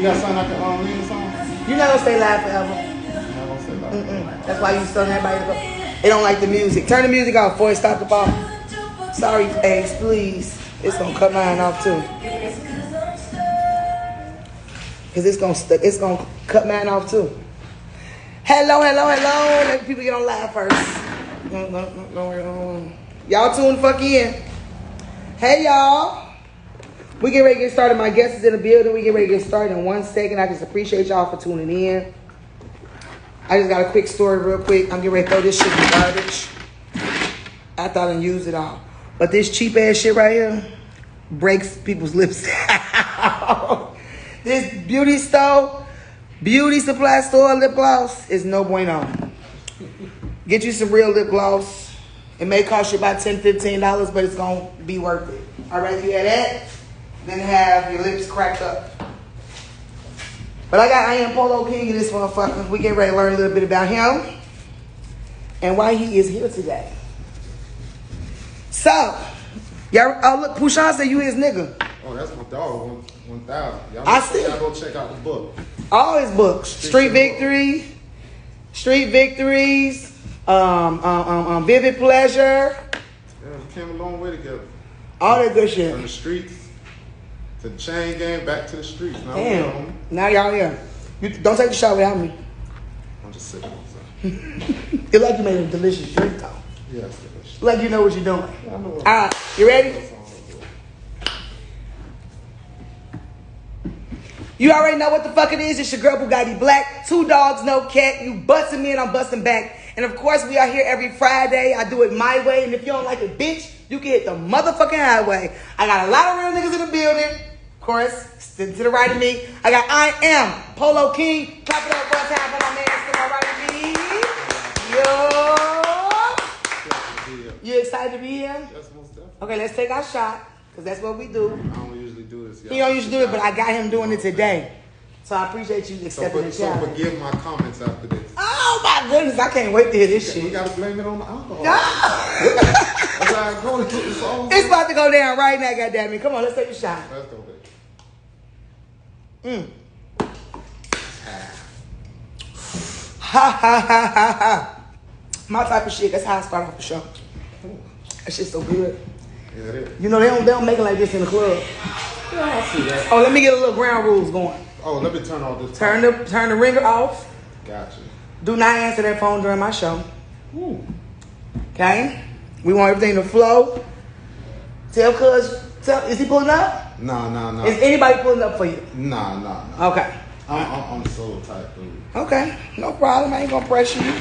got something I can lean song? You're not gonna stay live forever. I'm not gonna say that. That's why you telling everybody to go. They don't like the music. Turn the music off before it stops the ball. Sorry, Ace, please. It's gonna cut mine off too. Cause it's gonna cut mine off too. Hello. Let people get on live first. Y'all tune the fuck in. Hey y'all. We get ready to get started. My guest is in the building. We get ready to get started in 1 second. I just appreciate y'all for tuning in. I just got a quick story real quick. I'm getting ready to throw this shit in the garbage. I thought I'd use it all. But this cheap ass shit right here breaks people's lips out. This beauty supply store lip gloss is no bueno. Get you some real lip gloss. It may cost you about $10, $15, but it's going to be worth it. All right, you had that? Then have your lips cracked up. But I am Polo King in this motherfucker. We get ready to learn a little bit about him and why he is here today. So, y'all, oh look, Pushan said you his nigga. Oh, that's my dog, 1,000. I see. Y'all go check out the book. All his books. Street Victories, Vivid Pleasure. Yeah, we came a long way together. All that good shit. From the streets to the chain gang, back to the streets. Now damn. Now y'all here. You don't take the shot without me. I'm just sipping. It's like you made a delicious drink though. Yeah, it's delicious. Like you know what you're doing. Yeah, I know. All right, you ready? You already know what the fuck it is. It's your girl Bugatti Black. 2 dogs, no cat. You busting me and I'm busting back. And of course, we are here every Friday. I do it my way. And if you don't like it, bitch, you can hit the motherfucking highway. I got a lot of real niggas in the building. Of course, to the right of me, I am Polo King. Clap it up one time for my man to the right of me. Yo. You excited to be here? Yes, most definitely. Okay, let's take our shot. Because that's what we do. I don't usually do this. He don't usually do it, but I got him doing it today. So I appreciate you accepting the challenge. So forgive my comments after this. Oh my goodness, I can't wait to hear this shit. We gotta blame it on the alcohol. No. It's about to go down right now, goddammit. Come on, let's take a shot. Let's go, baby. Ha. My type of shit, that's how I start off the show. That shit's so good. Yeah, it is. You know, they don't make it like this in the club. Yeah, I see that. Oh, let me get a little ground rules going. Oh, let me turn all this. Turn the ringer off. Gotcha. Do not answer that phone during my show. Ooh. Okay? We want everything to flow. Is he pulling up? No. Is anybody pulling up for you? No. Okay. I'm a solo type dude. Okay, no problem. I ain't gonna pressure you.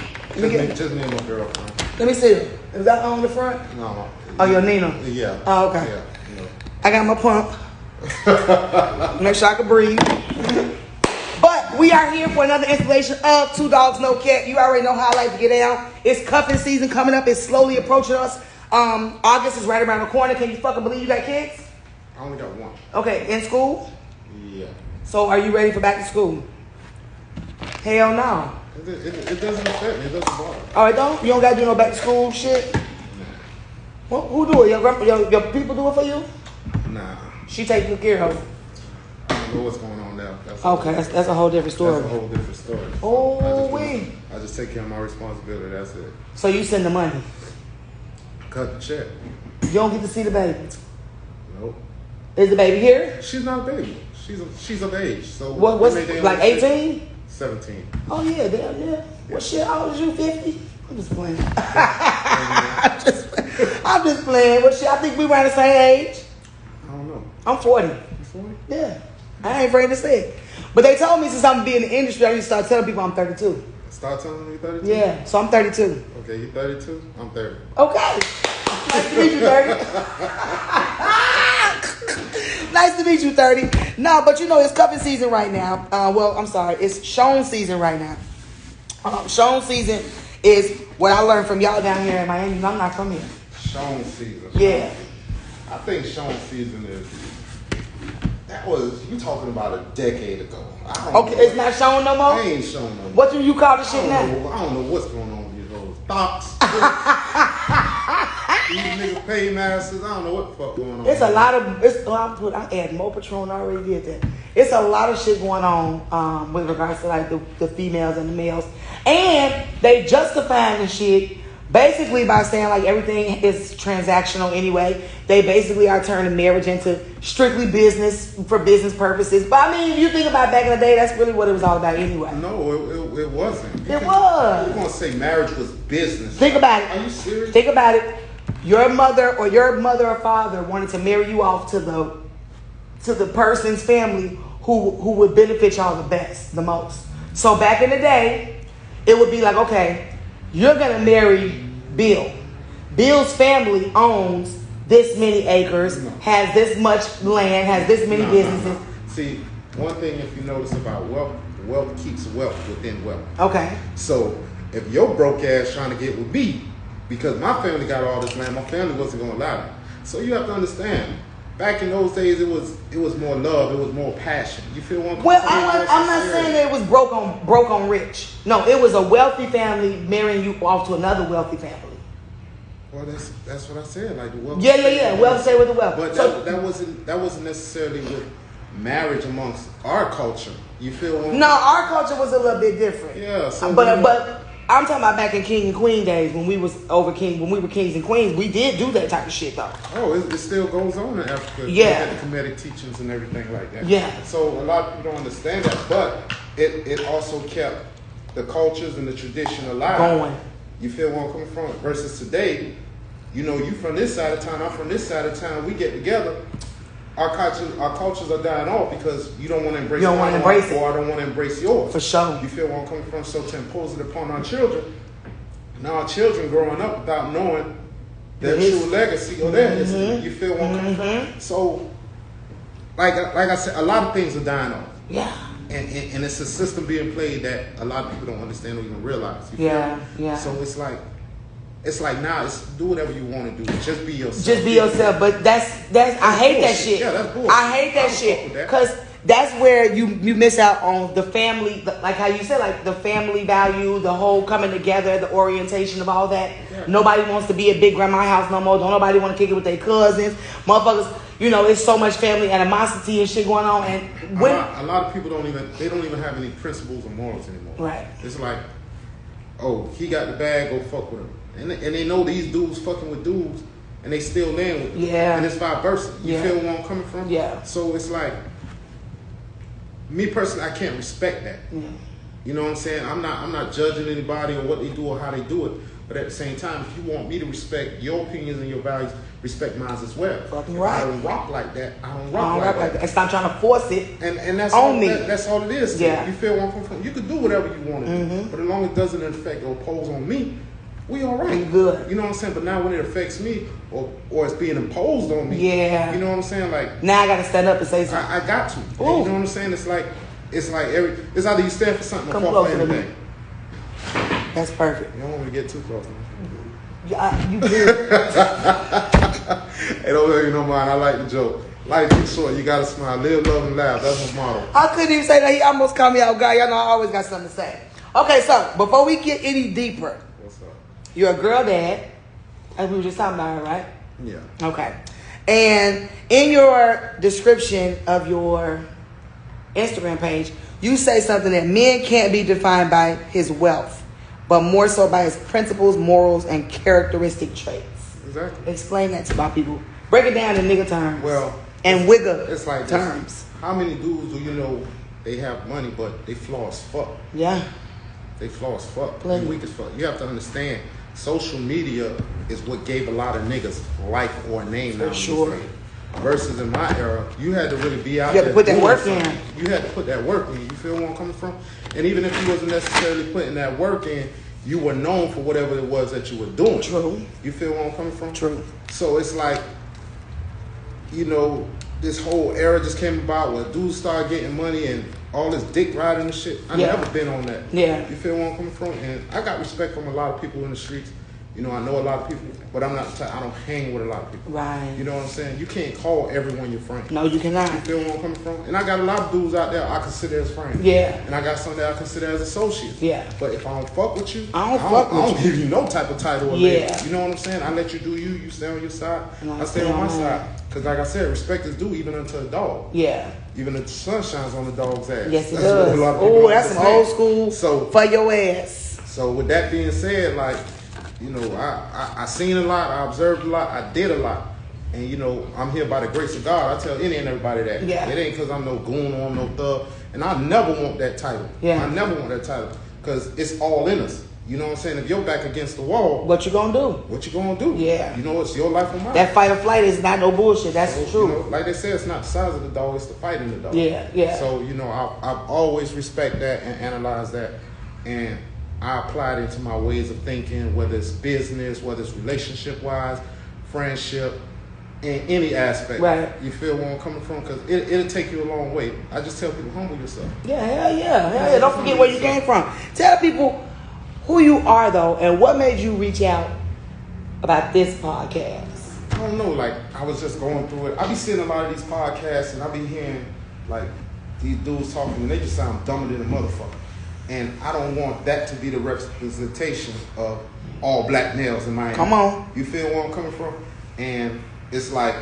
Just me and my girlfriend. Let me see. Is that on the front? No. Oh, your Nina? Yeah. Oh, okay. Yeah. No. I got my pump. Make sure I can breathe. But we are here for another installation of 2 Dogs, No Cat. You already know how I like to get down. It's cuffing season coming up. It's slowly approaching us. August is right around the corner. Can you fucking believe you got kids? I only got one. Okay, in school? Yeah. So are you ready for back to school? Hell no. It doesn't affect me. It doesn't bother. Oh, it don't? You don't gotta do no back to school shit? Well, who do it? Your people do it for you? Nah. She take good care of it. I don't know what's going on now. That's a whole different story. That's a whole different story. Oh, I just take care of my responsibility. That's it. So you send the money? Cut the check. You don't get to see the baby? Nope. Is the baby here? She's not a baby. She's of age. So what's like 18? 17. Oh yeah, damn yeah. What shit? How old is you? 50? I'm just playing. I'm just playing. What shit? I think we around the same age. I don't know. I'm 40. You 40? Yeah. I ain't afraid to say it. But they told me since I'm in the industry, I need to start telling people I'm 32. Start telling me 32? Yeah, so I'm 32. Okay, you 32? I'm 30. Okay. Nice to meet you, 30. Nice to meet you, 30. No, but you know, it's cuffing season right now. It's shown season right now. Shown season is what I learned from y'all down here in Miami. I'm not from here. Shown season. Yeah. I think shown season is... you talking about a decade ago. Okay, it's not shown no more? I ain't shown no more. What do you call the shit now? I don't know what's going on with these old thoughts. These niggas paymasters, I don't know what the fuck going on. It's a lot of, I add more Patron, I already did that. It's a lot of shit going on with regards to like the females and the males. And they justifying the shit basically by saying like everything is transactional anyway. They basically are turning marriage into strictly business for business purposes. But I mean, if you think about back in the day, that's really what it was all about anyway. No, it wasn't. It was. You're going to say marriage was business. Think about it. Are you serious? Think about it. Your mother or father wanted to marry you off to the person's family who would benefit y'all the best, the most. So back in the day, it would be like, okay, you're going to marry Bill. Bill's family owns this many acres, has this much land, has this many businesses. See, one thing if you notice about wealth keeps wealth within wealth. Okay. So if your broke ass trying to get with me, because my family got all this land, my family wasn't going to allow it. So you have to understand, back in those days, it was more love, it was more passion. You feel what I'm saying? Well, I'm not saying that it was broke on rich. No, it was a wealthy family marrying you off to another wealthy family. Well, that's what I said. Like the wealth. Yeah. Wealth stay with the wealth. But so, that wasn't necessarily with marriage amongst our culture. You feel what? No, our culture was a little bit different. Yeah. So but I'm talking about back in king and queen days when we were kings and queens. We did do that type of shit though. Oh, it still goes on in Africa. Yeah. The Kemetic teachings and everything like that. Yeah. So a lot of people don't understand that, but it also kept the cultures and the tradition alive. Going. You feel where I'm coming from? Versus today, you know, you from this side of town, I'm from this side of town. We get together. Our cultures are dying off because you don't want to embrace. You don't want to embrace it, or I don't want to embrace yours. For sure. You feel where I'm coming from? So to impose it upon our children. Now our children growing up without knowing their true legacy or their history. You feel where I'm coming from? So, like I said, a lot of things are dying off. Yeah. And it's a system being played that a lot of people don't understand or even realize. You Yeah. So it's like now it's do whatever you want to do. Just be yourself. Just be yourself. But that's I hate that shit. Yeah, that's bullshit. I hate that shit because that's where you miss out on the family, like how you said, like the family value, the whole coming together, the orientation of all that. Yeah. Nobody wants to be at big grandma's house no more. Don't nobody want to kick it with their cousins, motherfuckers. You know, it's so much family animosity and shit going on. And when a lot of people don't even have any principles or morals anymore. Right. It's like, oh, he got the bag, go fuck with him. And they know these dudes fucking with dudes, and they still land with them. Yeah. And it's vice versa. You feel where I'm coming from? Yeah. So it's like, me personally, I can't respect that. Yeah. You know what I'm saying? I'm not judging anybody or what they do or how they do it. But at the same time, if you want me to respect your opinions and your values, respect mine as well. Fucking right. I don't rock like that. I don't rock like that. And stop trying to force it and that's on all, me. That's all it is. Yeah. You feel where I'm coming from? You can do whatever you want to do. But as long as it doesn't affect or oppose on me, we all right. We good. You know what I'm saying? But now when it affects me or it's being imposed on me, yeah. You know what I'm saying? Like now I gotta stand up and say something. I got to. You know what I'm saying? It's like it's either you stand for something or fall for anything. That's perfect. You don't want me to get too close. Yeah, you good. Hey, don't let you know mine. I like the joke. Life is short. You gotta smile, live, love, and laugh. That's my motto. I couldn't even say that. He almost called me out, guy. Y'all know I always got something to say. Okay, so before we get any deeper, what's up? You're a girl dad, as we were just talking about, right? Yeah. Okay. And in your description of your Instagram page, you say something that men can't be defined by his wealth, but more so by his principles, morals, and characteristic traits. Exactly. Explain that to my people. Break it down in nigga terms. Well, and wigger it's like terms. This. How many dudes do you know they have money but they flaw as fuck? Yeah. They flaw as fuck. Plenty. They weak as fuck. You have to understand, social media is what gave a lot of niggas life or a name now. For sure. Versus in my era, you had to really be out there. there. You had to put that work in. You had to put that work in. You feel where I'm coming from? And even if you wasn't necessarily putting that work in, you were known for whatever it was that you were doing. True. You feel where I'm coming from? True. So it's like, you know, this whole era just came about where dudes started getting money and all this dick riding and shit. I never been on that. Yeah. You feel where I'm coming from? And I got respect from a lot of people in the streets. You know, I know a lot of people, but I'm not. I don't hang with a lot of people. Right. You know what I'm saying? You can't call everyone your friend. No, you cannot. You feel where I'm coming from? And I got a lot of dudes out there I consider as friends. Yeah. And I got some that I consider as associates. Yeah. But if I don't fuck with you, I don't give you no type of title or yeah. label. You know what I'm saying? I let you do you. You stay on your side. I stay on my side. Because like I said, respect is due even unto a dog. Yeah. Even the sun shines on the dog's ass. Yes, it does. Oh, that's some old school for your ass. So with that being said, like, you know, I seen a lot, I observed a lot, I did a lot. And, you know, I'm here by the grace of God. I tell any and everybody that. Yeah. It ain't because I'm no goon or I'm no thug. And I never want that title. Yeah. I never want that title. Because it's all in us. You know what I'm saying? If you're back against the wall. What you gonna do? What you gonna do? Yeah. You know, it's your life or mine. That fight or flight is not no bullshit. That's the truth. You know, like they say, it's not the size of the dog, it's the fight in the dog. Yeah, yeah. So, you know, I've always respect that and analyze that. And I apply it into my ways of thinking, whether it's business, whether it's relationship-wise, friendship, in any aspect. Right. You feel where I'm coming from? Because it'll take you a long way. I just tell people, humble yourself. Yeah, hell yeah. Don't forget where you came from. Tell people who you are, though, and what made you reach out about this podcast. I don't know, like, I was just going through it. I be seeing a lot of these podcasts, and I be hearing, like, these dudes talking, and they just sound dumber than a motherfucker. And I don't want that to be the representation of all black males in Miami. Come on. You feel where I'm coming from? And it's like,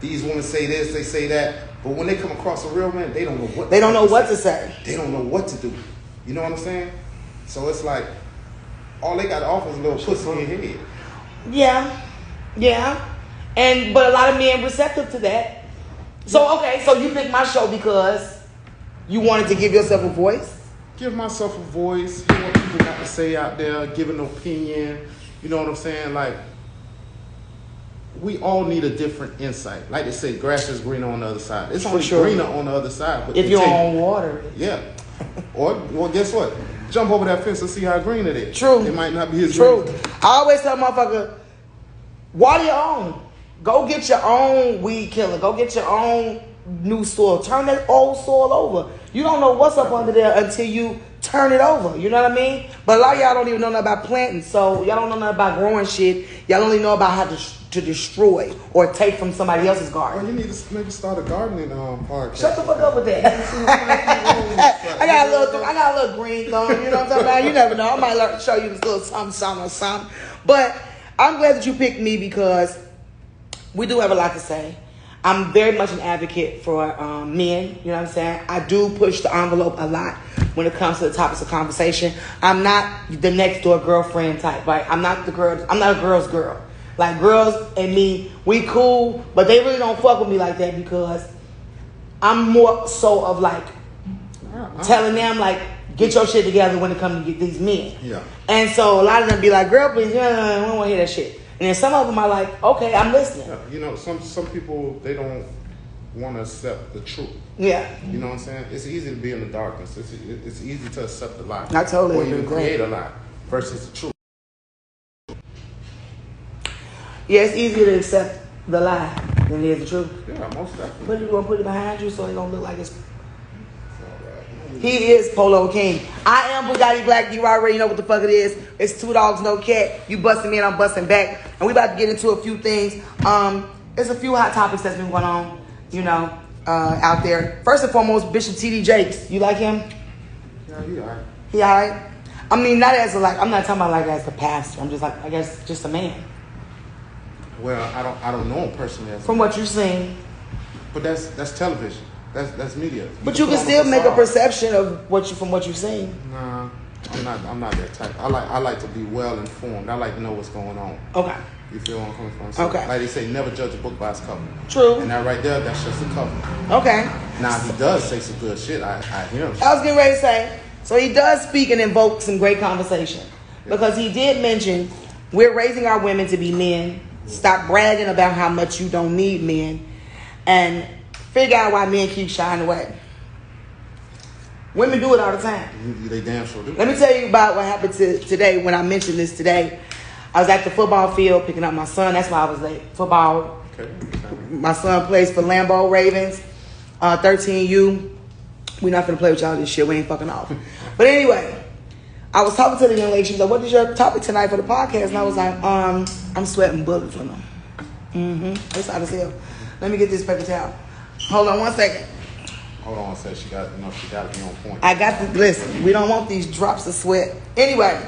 these women say this, they say that, but when they come across a real man, they don't know what they don't know what to say. They don't know what to do. You know what I'm saying? So it's like, all they got to offer is a little pussy in your head. Yeah. But a lot of men receptive to that. So, okay, so you picked my show because you wanted to give yourself a voice? Give myself a voice, hear what people got to say out there, give an opinion. You know what I'm saying? Like, we all need a different insight. Like they say, grass is greener on the other side. It's only greener on the other side. But if you're on water. Yeah. Or, well, guess what? Jump over that fence and see how green it is. True. It might not be as True. green. I always tell motherfucker, water your own. Go get your own weed killer. Go get your own new soil. Turn that old soil over. You don't know what's up under there until you turn it over. You know what I mean? But a lot of y'all don't even know nothing about planting. So y'all don't know nothing about growing shit. Y'all only know about how to destroy or take from somebody else's garden. Well, you need to maybe start a gardening podcast. Shut the fuck up with that. I got a little green thumb. You know what I'm talking about? You never know. I might show you this little something. But I'm glad that you picked me because we do have a lot to say. I'm very much an advocate for men. You know what I'm saying? I do push the envelope a lot when it comes to the topics of conversation. I'm not the next door girlfriend type, right? I'm not a girl's girl. Like, girls and me, we cool, but they really don't fuck with me like that because I'm more so of like telling them like, get your shit together when it comes to these men. Yeah. And so a lot of them be like, girl, please, we don't want to hear that shit. And then some of them are like, okay, I'm listening. Yeah. You know, some people, they don't want to accept the truth. Yeah. You know what I'm saying? It's easy to be in the darkness. It's easy to accept the lie. I totally or agree. even create a lie versus the truth. Yeah, it's easier to accept the lie than it is the truth. Yeah, most definitely. But you gonna put it behind you so it don't look like it's. He is Polo King. I am Bugatti Black. You already know what the fuck it is. It's 2 dogs, no cat. You busting me and I'm busting back. And we about to get into a few things. There's a few hot topics that's been going on, out there. First and foremost, Bishop T.D. Jakes. You like him? Yeah, he all right. He all right? I mean, not as I'm not talking about like as the pastor. I'm just like, I guess, just a man. Well, I don't know him personally. From what you've seen. But that's television. That's media. But you can still make a perception of from what you've seen. Nah, I'm not that type. I like to be well informed. I like to know what's going on. Okay. You feel where I'm coming from? So, okay. Like they say, never judge a book by its cover. True. And that right there, that's just a cover. Okay. Now he does say some good shit. I hear him. I was getting ready to say. So he does speak and invoke some great conversation because he did mention we're raising our women to be men. Stop bragging about how much you don't need men, and figure out why men keep shying away. Women do it all the time. They damn sure do. Let me tell you about what happened today when I mentioned this today. I was at the football field picking up my son. That's why I was late. Football. Okay. My son plays for Lambeau Ravens, 13U. We're not going to play with y'all this shit. We ain't fucking off. But anyway, I was talking to the young lady. She was like, "What is your topic tonight for the podcast?" And I was like, I'm sweating bullets on them. It's hot as hell. Let me get this paper towel. Hold on 1 second. Hold on, said she got to be on point. I got to listen. We don't want these drops of sweat. Anyway,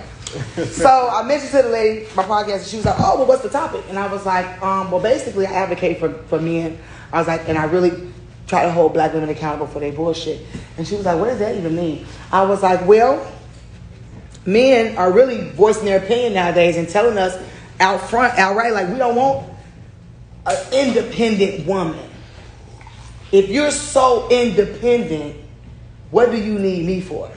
so I mentioned to the lady my podcast, and she was like, "Oh, well, what's the topic?" And I was like, well, basically, I advocate for men. I was like, and I really try to hold black women accountable for their bullshit. And she was like, "What does that even mean?" I was like, well, men are really voicing their opinion nowadays and telling us outright, like, we don't want an independent woman. If you're so independent, what do you need me for?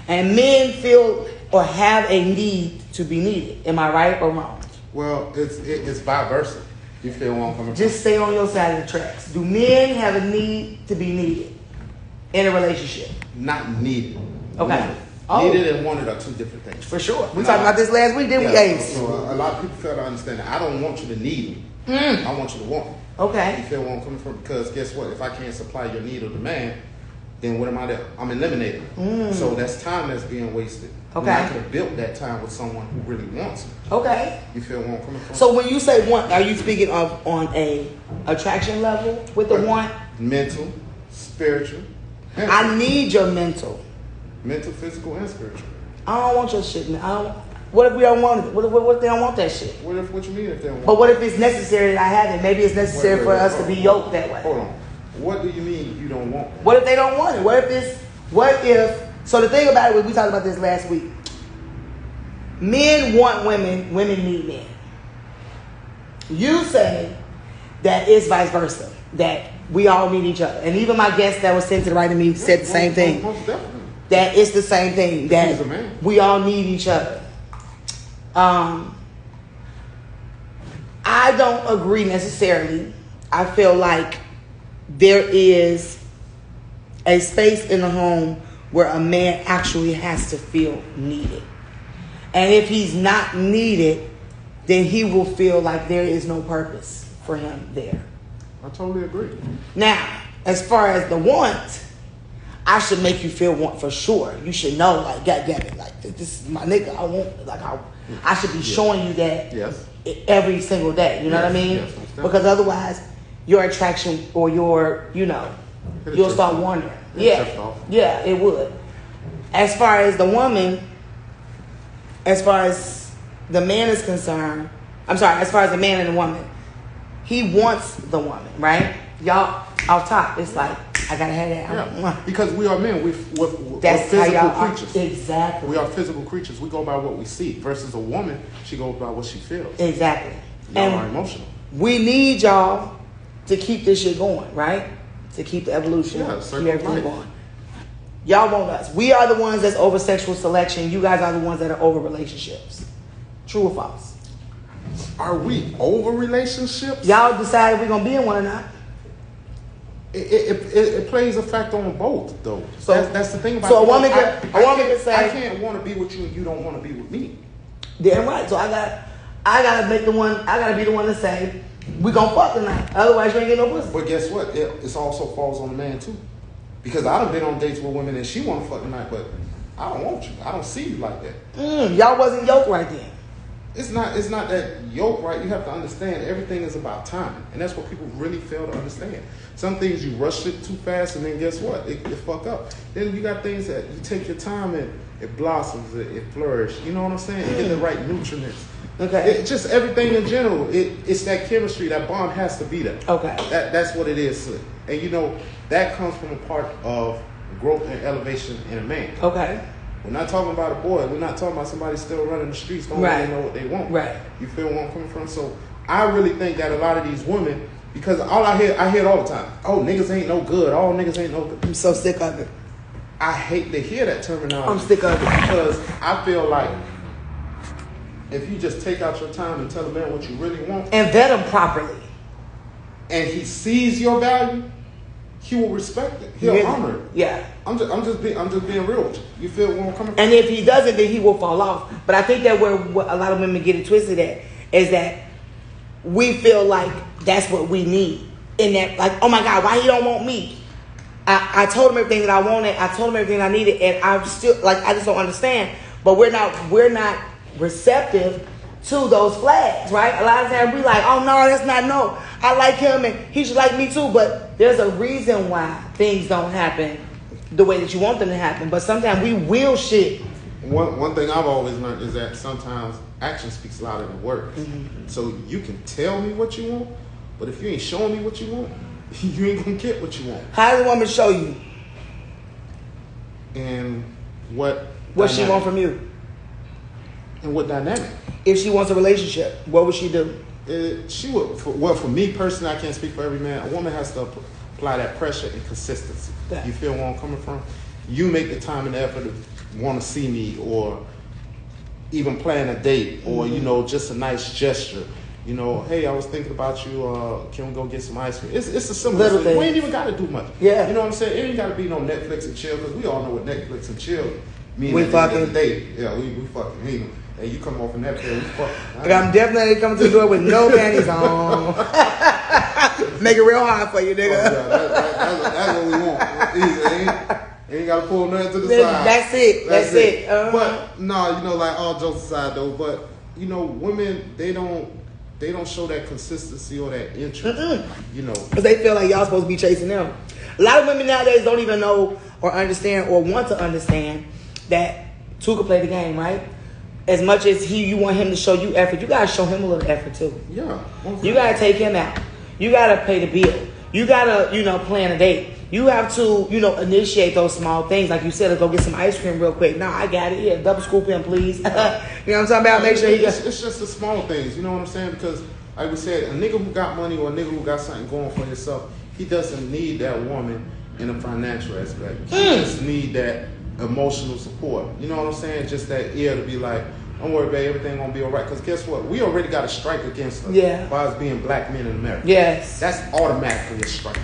And men feel or have a need to be needed. Am I right or wrong? Well, it's vice versa. You feel where I'm coming from? Just stay on your side of the tracks. Do men have a need to be needed in a relationship? Not needed. Okay. Needed and wanted are two different things. For sure. We talked about this last week, didn't we, Ace? So a lot of people fail to understand that I don't want you to need me. I want you to want me. Okay. You feel where I'm coming from? Because guess what? If I can't supply your need or demand, then what am I there? I'm eliminated. So that's time that's being wasted. Okay. And I could have built that time with someone who really wants me. Okay. You feel where I'm coming from? So when you say want, are you speaking of on a attraction level with the want? Mental, spiritual. I need your mental. Mental, physical, and spiritual. I don't want your shit, man. What if we don't want it? What if they don't want that shit? What you mean if they don't want it? But what if it's necessary that I have it? Maybe it's necessary for us to be yoked that way. Hold on. What do you mean you don't want it? What if they don't want it? So the thing about it was, we talked about this last week. Men want women, women need men. You say that it's vice versa, that we all need each other. And even my guest that was sent to the right of me said the same thing. Most definitely. That it's the same thing, that we all need each other. I don't agree necessarily. I feel like there is a space in the home where a man actually has to feel needed. And if he's not needed, then he will feel like there is no purpose for him there. I totally agree. Now, as far as the want, I should make you feel want for sure. You should know, like, goddamn it, like, this is my nigga. I want, like, I should be showing you that every single day. You know what I mean? Yes, because otherwise, your attraction or your, you'll start wondering. Yeah, it would. As far as the woman, as far as the man is concerned, as far as the man and the woman, he wants the woman, right? Y'all, off top, it's like, I gotta have that. Yeah, because we are men. We're That's physical creatures. Exactly. We are physical creatures. We go by what we see. Versus a woman, she goes by what she feels. Exactly. Y'all are emotional. We need y'all to keep this shit going, right? To keep the evolution, keep everything going. Y'all want us. We are the ones that's over sexual selection. You guys are the ones that are over relationships. True or false? Are we over relationships? Y'all decide if we're gonna be in one or not. It plays a factor on both, though. So that's the thing about it. So a woman can say, I can't want to be with you and you don't want to be with me. Damn right. So I gotta be the one to say, we gonna fuck tonight. Otherwise you ain't getting no pussy. But guess what? It also falls on the man too. Because I done been on dates with women and she want to fuck tonight, but I don't want you. I don't see you like that. Y'all wasn't yoked right then. It's not that yoke, right? You have to understand everything is about timing. And that's what people really fail to understand. Some things you rush it too fast and then guess what? It fuck up. Then you got things that you take your time and it blossoms, it flourishes. You know what I'm saying? You get the right nutrients. Okay. Just everything in general. It's that chemistry, that bond has to be there. Okay. That's what it is. And that comes from a part of growth and elevation in a man. Okay. We're not talking about a boy. We're not talking about somebody still running the streets, don't really know what they want. Right. You feel where I'm coming from? So I really think that a lot of these women, because I hear it all the time. Oh, niggas ain't no good. Oh, niggas ain't no good. I'm so sick of it. I hate to hear that terminology. I'm sick of it. Because I feel like if you just take out your time and tell a man what you really want. And vet him properly. And he sees your value, he will respect it. He'll honor it. Yeah. I'm just being real with you. You feel where I'm coming from? And if he doesn't, then he will fall off. But I think that where a lot of women get it twisted at is that we feel like that's what we need. In that, like, oh my God, why he don't want me? I told him everything that I wanted. I told him everything I needed, and I'm still like, I just don't understand. But we're not receptive to those flags, right? A lot of times we like, oh no, that's not no. I like him and he should like me too. But there's a reason why things don't happen the way that you want them to happen. But sometimes we will shit. One thing I've always learned is that sometimes action speaks louder than words. So you can tell me what you want, but if you ain't showing me what you want, you ain't gonna get what you want. How does a woman show you? And what she want from you? And what dynamic? If she wants a relationship, what would she do? She would. For me personally, I can't speak for every man. A woman has to apply that pressure and consistency. Yeah. You feel where I'm coming from? You make the time and effort to want to see me, or even plan a date, or just a nice gesture. Hey, I was thinking about you. Can we go get some ice cream? It's a simple thing. We ain't even got to do much. Yeah. You know what I'm saying? It ain't got to be no Netflix and chill, because we all know what Netflix and chill mean. We fucking date. Yeah, we fucking hate them. Hey, you come off in that pair, we fucking. But I'm definitely coming to the door with no panties on. Make it real hard for you, nigga. Oh, yeah, that's what we want. Easy, ain't got to pull nothing to the side. That's it. That's it. But no, like all jokes aside though. But women, they don't show that consistency or that interest. Because they feel like y'all supposed to be chasing them. A lot of women nowadays don't even know or understand or want to understand that two can play the game, right? As much as you want him to show you effort, you gotta show him a little effort too. Yeah. You gotta take him out. You gotta pay the bill. You gotta, plan a date. You have to, initiate those small things. Like you said, let's go get some ice cream real quick. No, I got it. Yeah, double scoop in, please. You know what I'm talking about? Make sure it's just the small things. You know what I'm saying? Because, like we said, a nigga who got money or a nigga who got something going for himself, he doesn't need that woman in a financial aspect. He just need that emotional support. You know what I'm saying? Just that ear to be like, don't worry, babe, everything gonna be all right. Because guess what? We already got a strike against us by us being black men in America. Yes. That's automatically a strike.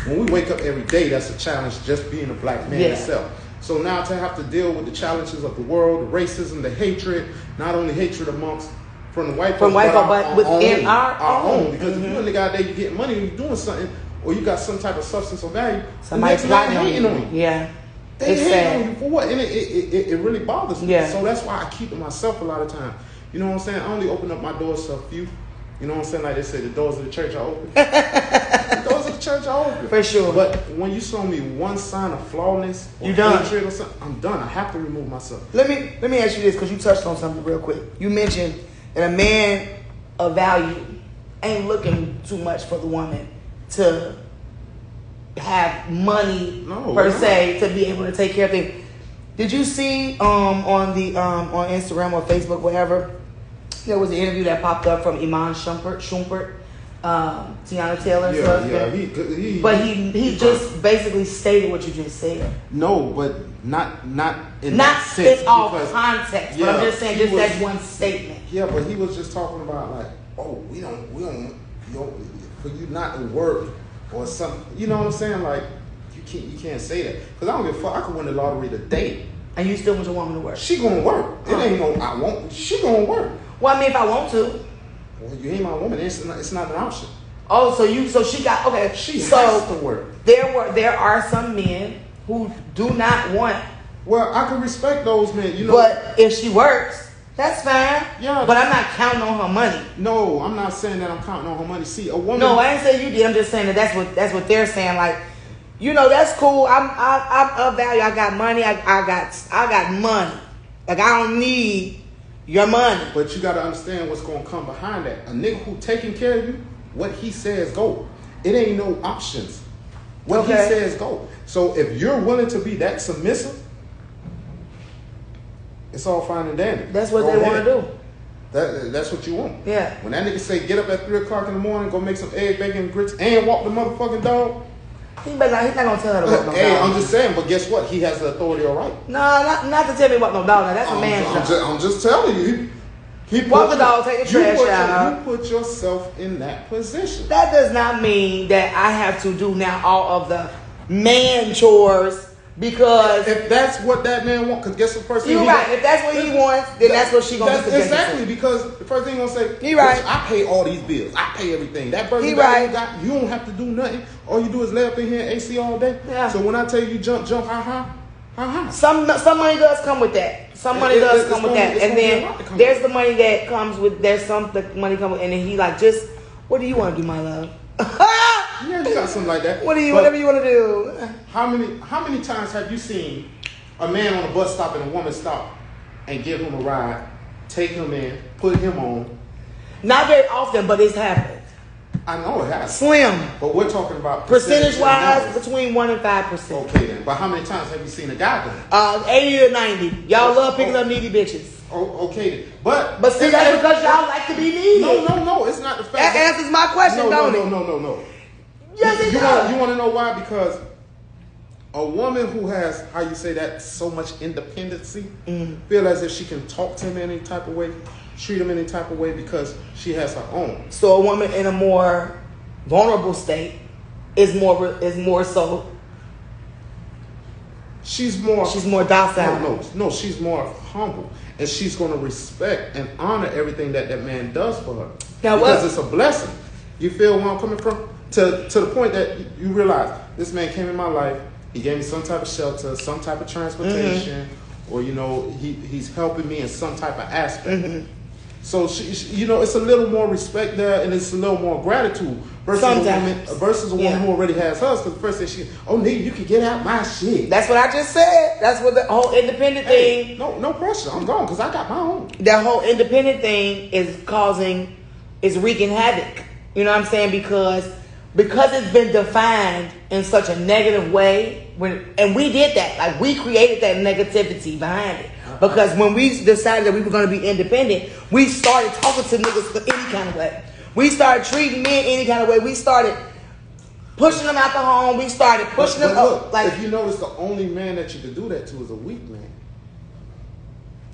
When we wake up every day, that's a challenge just being a black man itself. So now to have to deal with the challenges of the world, the racism, the hatred, not only hatred amongst from the white folks, but within our own. Because if you're a nigga out there, you get money, you're doing something, or you got some type of substance or value, somebody's hating on you. Yeah. They hate on you for what? And it really bothers me. Yeah. So that's why I keep it myself a lot of times. You know what I'm saying? I only open up my doors to a few. You know what I'm saying? Like they say, the doors of the church are open. The doors of the church are open. For sure. But when you show me one sign of flawness or hatred or something, I'm done. I have to remove myself. Let me ask you this, because you touched on something real quick. You mentioned that a man of value ain't looking too much for the woman to have money per se to be able to take care of things. Did you see on Instagram or Facebook, whatever, there was an interview that popped up from Iman Shumpert, Tiana Taylor's husband. But he just basically stated what you just said. No, but not in not that sense. In all context. But I'm just saying, just that one statement. Yeah, but he was just talking about like, we don't for you not to work or something. You know what I'm saying? Like you can't say that, because I don't give a fuck. I could win the lottery today, and you still want your woman to work. She gonna work. It ain't no I won't. She gonna work. Well, I mean, if I want to. Well, you ain't my woman. It's not an option. Oh, so she got okay. She has to work. There are some men who do not want. Well, I can respect those men, But if she works, that's fine. Yeah. But I'm not counting on her money. No, I'm not saying that I'm counting on her money. See, a woman. No, I ain't saying you did. I'm just saying that's what they're saying. Like, that's cool. I'm of value. I got money. I got money. Like, I don't need your money. But you got to understand what's going to come behind that. A nigga who taking care of you, what he says go. It ain't no options. What he says go. So if you're willing to be that submissive, it's all fine and dandy. That's what they want to do. That's what you want. Yeah. When that nigga say get up at 3 o'clock in the morning, go make some egg, bacon, and grits, and walk the motherfucking dog. He's not gonna tell her to walk no dog. Hey, I'm just saying, but guess what? He has the authority or right. No, not to tell me walk no dog. Now that's a man's job. I'm just telling you. Walk the dog, take the trash out. You put yourself in that position. That does not mean that I have to do now all of the man chores Because if that's what that man wants, because guess what first thing you're right. If that's what he wants, then that's what she gonna do. Exactly, because the first thing he gonna say, he right. I pay all these bills. I pay everything. That person right. you don't have to do nothing. All you do is lay up in here and AC all day. Yeah. So when I tell you jump, ha. Some money does come with that. Some money does come with that. And then there's the money that comes with, the money come with, and then he like, just, what do you want to do, my love? Yeah, you got something like that. Whatever you want to do. How many times have you seen a man on a bus stop and a woman stop and give him a ride, take him in, put him on? Not very often, but it's happened. I know it has. Slim. But we're talking about percentage-wise, between 1% and 5%. Okay then. But how many times have you seen a guy do it? 80 or 90. Y'all love picking up needy bitches. Okay then. But see, that's because y'all like to be needy. No. It's not the fact. That answers my question, don't it? No. Yes, it does. You want to know why? Because a woman who has, how you say that, so much independency, feel as if she can talk to him any type of way, treat him any type of way because she has her own. So a woman in a more vulnerable state is more so. She's more docile. No, she's more humble, and she's going to respect and honor everything that man does for her. Now, because it's a blessing. You feel where I'm coming from? To the point that you realize this man came in my life. He gave me some type of shelter, some type of transportation, or he's helping me in some type of aspect. So she, it's a little more respect there, and it's a little more gratitude versus a woman who already has hers. Because the first thing nigga, you can get out my shit. That's what I just said. That's what the whole independent thing. No pressure. I'm gone because I got my own. That whole independent thing is wreaking havoc. You know what I'm saying? Because it's been defined in such a negative way, and we did that. Like, we created that negativity behind it. Because when we decided that we were going to be independent, we started talking to niggas for any kind of way. We started treating men any kind of way. We started pushing them out the home. We started pushing them up. Like, if you notice, the only man that you could do that to is a weak man.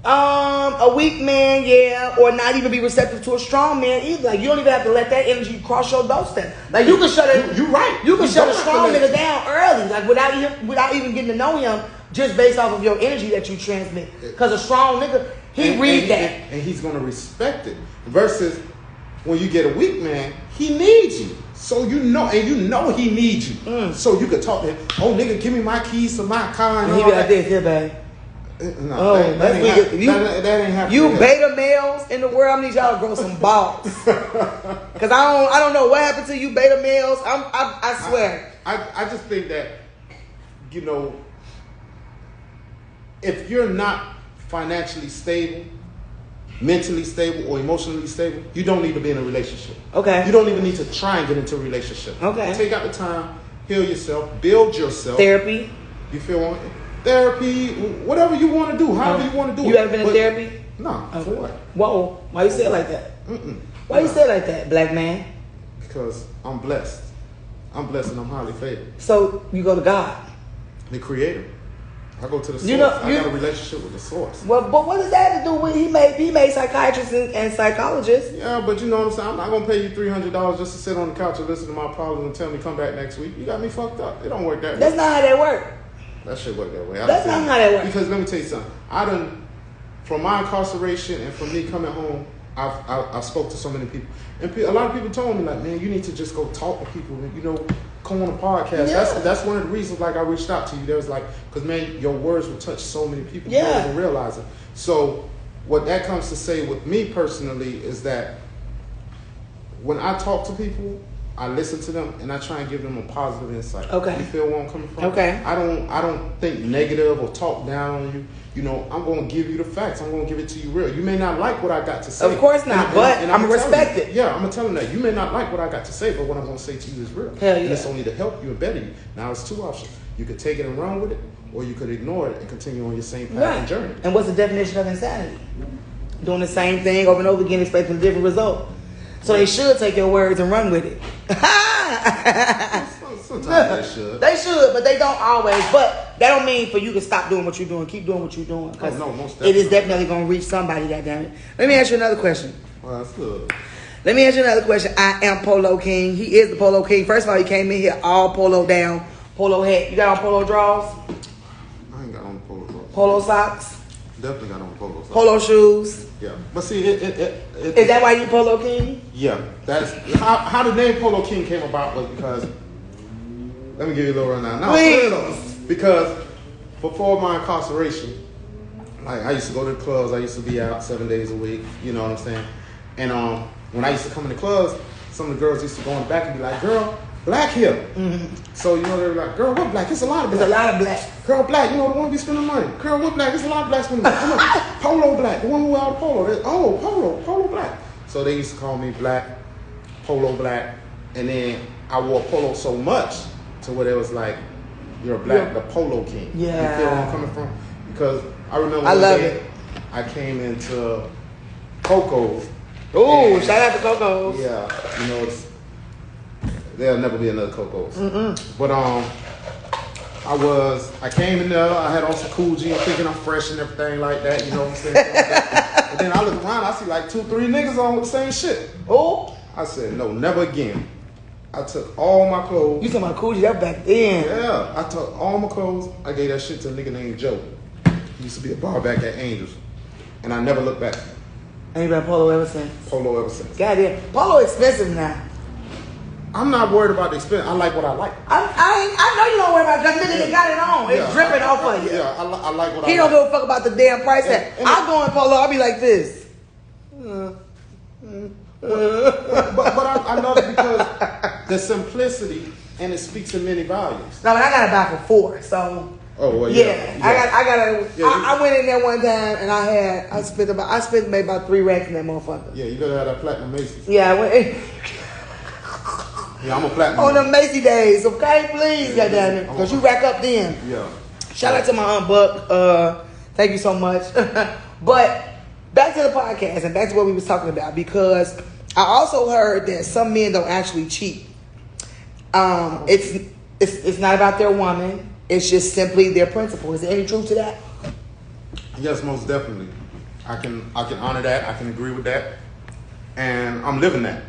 A weak man, yeah, or not even be receptive to a strong man either. Like, you don't even have to let that energy cross your doorstep. Like, you can shut it. You're right. You can shut a strong nigga down early, like without even getting to know him, just based off of your energy that you transmit. Because a strong nigga, he read that, and he's gonna respect it. Versus when you get a weak man, he needs you. So you know he needs you. So you could talk to him. Oh, nigga, give me my keys to my car. And he be like this, here, babe. No, that ain't happening. You beta males in the world, I need y'all to grow some balls. Cause I don't know what happened to you beta males. I swear. I just think that, if you're not financially stable, mentally stable, or emotionally stable, you don't need to be in a relationship. Okay. You don't even need to try and get into a relationship. Okay. Take out the time, heal yourself, build yourself. Therapy. You feel me? Therapy, whatever you want to do, however you want to do it. You ever been in therapy? No. Okay. For what? Whoa. Why you say it like that? Why you say it like that, black man? Because I'm blessed. I'm blessed and I'm highly favored. So you go to God, the Creator. I go to the source. I got a relationship with the source. Well, but what does that have to do with he made psychiatrists and psychologists? Yeah, but you know what I'm saying? I'm not going to pay you $300 just to sit on the couch and listen to my problems and tell me come back next week. You got me fucked up. It don't work that way. That's not how that works. That shit work that way. That's not how that works. Because let me tell you something. From my incarceration and from me coming home, I've spoke to so many people. And a lot of people told me, like, man, you need to just go talk to people and, come on a podcast. Yeah. That's one of the reasons, like, I reached out to you. There was like, because, man, your words will touch so many people. You don't even realize it. So what that comes to say with me personally is that when I talk to people, I listen to them and I try and give them a positive insight. Okay. You feel where I'm coming from? Okay. I don't think negative or talk down on you. I'm going to give you the facts. I'm going to give it to you real. You may not like what I got to say. Of course not, but I'm going to respect it. Yeah, I'm going to tell them that. You may not like what I got to say, but what I'm going to say to you is real. Hell yeah. And it's only to help you and better you. Now, it's two options. You could take it and run with it, or you could ignore it and continue on your same path and journey. And what's the definition of insanity? Doing the same thing over and over again, expecting a different result. So they should take your words and run with it. Sometimes they should. They should, but they don't always. But that don't mean for you to stop doing what you're doing. Keep doing what you're doing. Oh, no, most definitely. It is definitely going to reach somebody, goddammit. Let me ask you another question. Well, that's good. Let me ask you another question. I am Polo King. He is the Polo King. First of all, he came in here all polo down, polo hat. You got on polo draws? Polo socks. Definitely got on polo socks. Polo shoes. Yeah, but see, is that why you Polo King? Yeah, that's how the name Polo King came about was because. Let me give you a little rundown. Now, please. Because before my incarceration, like I used to go to the clubs. I used to be out 7 days a week. You know what I'm saying? And when I used to come in the clubs, some of the girls used to go in the back and be like, "Girl, black here." Mm-hmm. So you know they were like, "Girl, what black? It's a lot of black. There's a lot of black. Girl, black. You know the one be spending money. Girl, what black? It's a lot of black spending money. Come on, Polo black. The one who wear all the polo. Polo black." So they used to call me Black, Polo Black, and then I wore polo so much to where it was like, "You're black, the Polo King." Yeah. You feel where I'm coming from? Because I remember I love it. I came into Coco's. Ooh, shout out to Coco's. Yeah, you know, there'll never be another Coco's. But I came in there, I had on some cool jeans, thinking I'm fresh and everything like that, you know what I'm saying? And then I look around, I see like 2-3 niggas on with the same shit. Oh. I said, no, never again. I took all my clothes. You talking about cool jeans, that back then. Yeah, I took all my clothes, I gave that shit to a nigga named Joe. He used to be a bar back at Angels. And I never looked back. Ain't been Polo ever since. Polo ever since. Goddamn. Polo expensive now. I'm not worried about the expense. I like what I like. I know you don't worry about it. Nigga got it on. It's dripping off of you. Yeah, I like what I like. He don't give a fuck about the damn price tag. I go in Polo, I'll be like this. But I love it because the simplicity and it speaks in many volumes. No, but I got to buy for 4, so. Oh well, yeah. I went in there one time and I spent maybe about 3 racks in that motherfucker. Yeah, you gotta have that platinum Macy's. Yeah, I went in. Yeah, I'm a platinum. On the Macy days, okay, please, goddamn it, because you rack up then. Yeah. Shout out to my Aunt Buck. Thank you so much. But back to the podcast and back to what we was talking about, because I also heard that some men don't actually cheat. It's not about their woman. It's just simply their principle. Is there any truth to that? Yes, most definitely. I can honor that. I can agree with that, and I'm living that.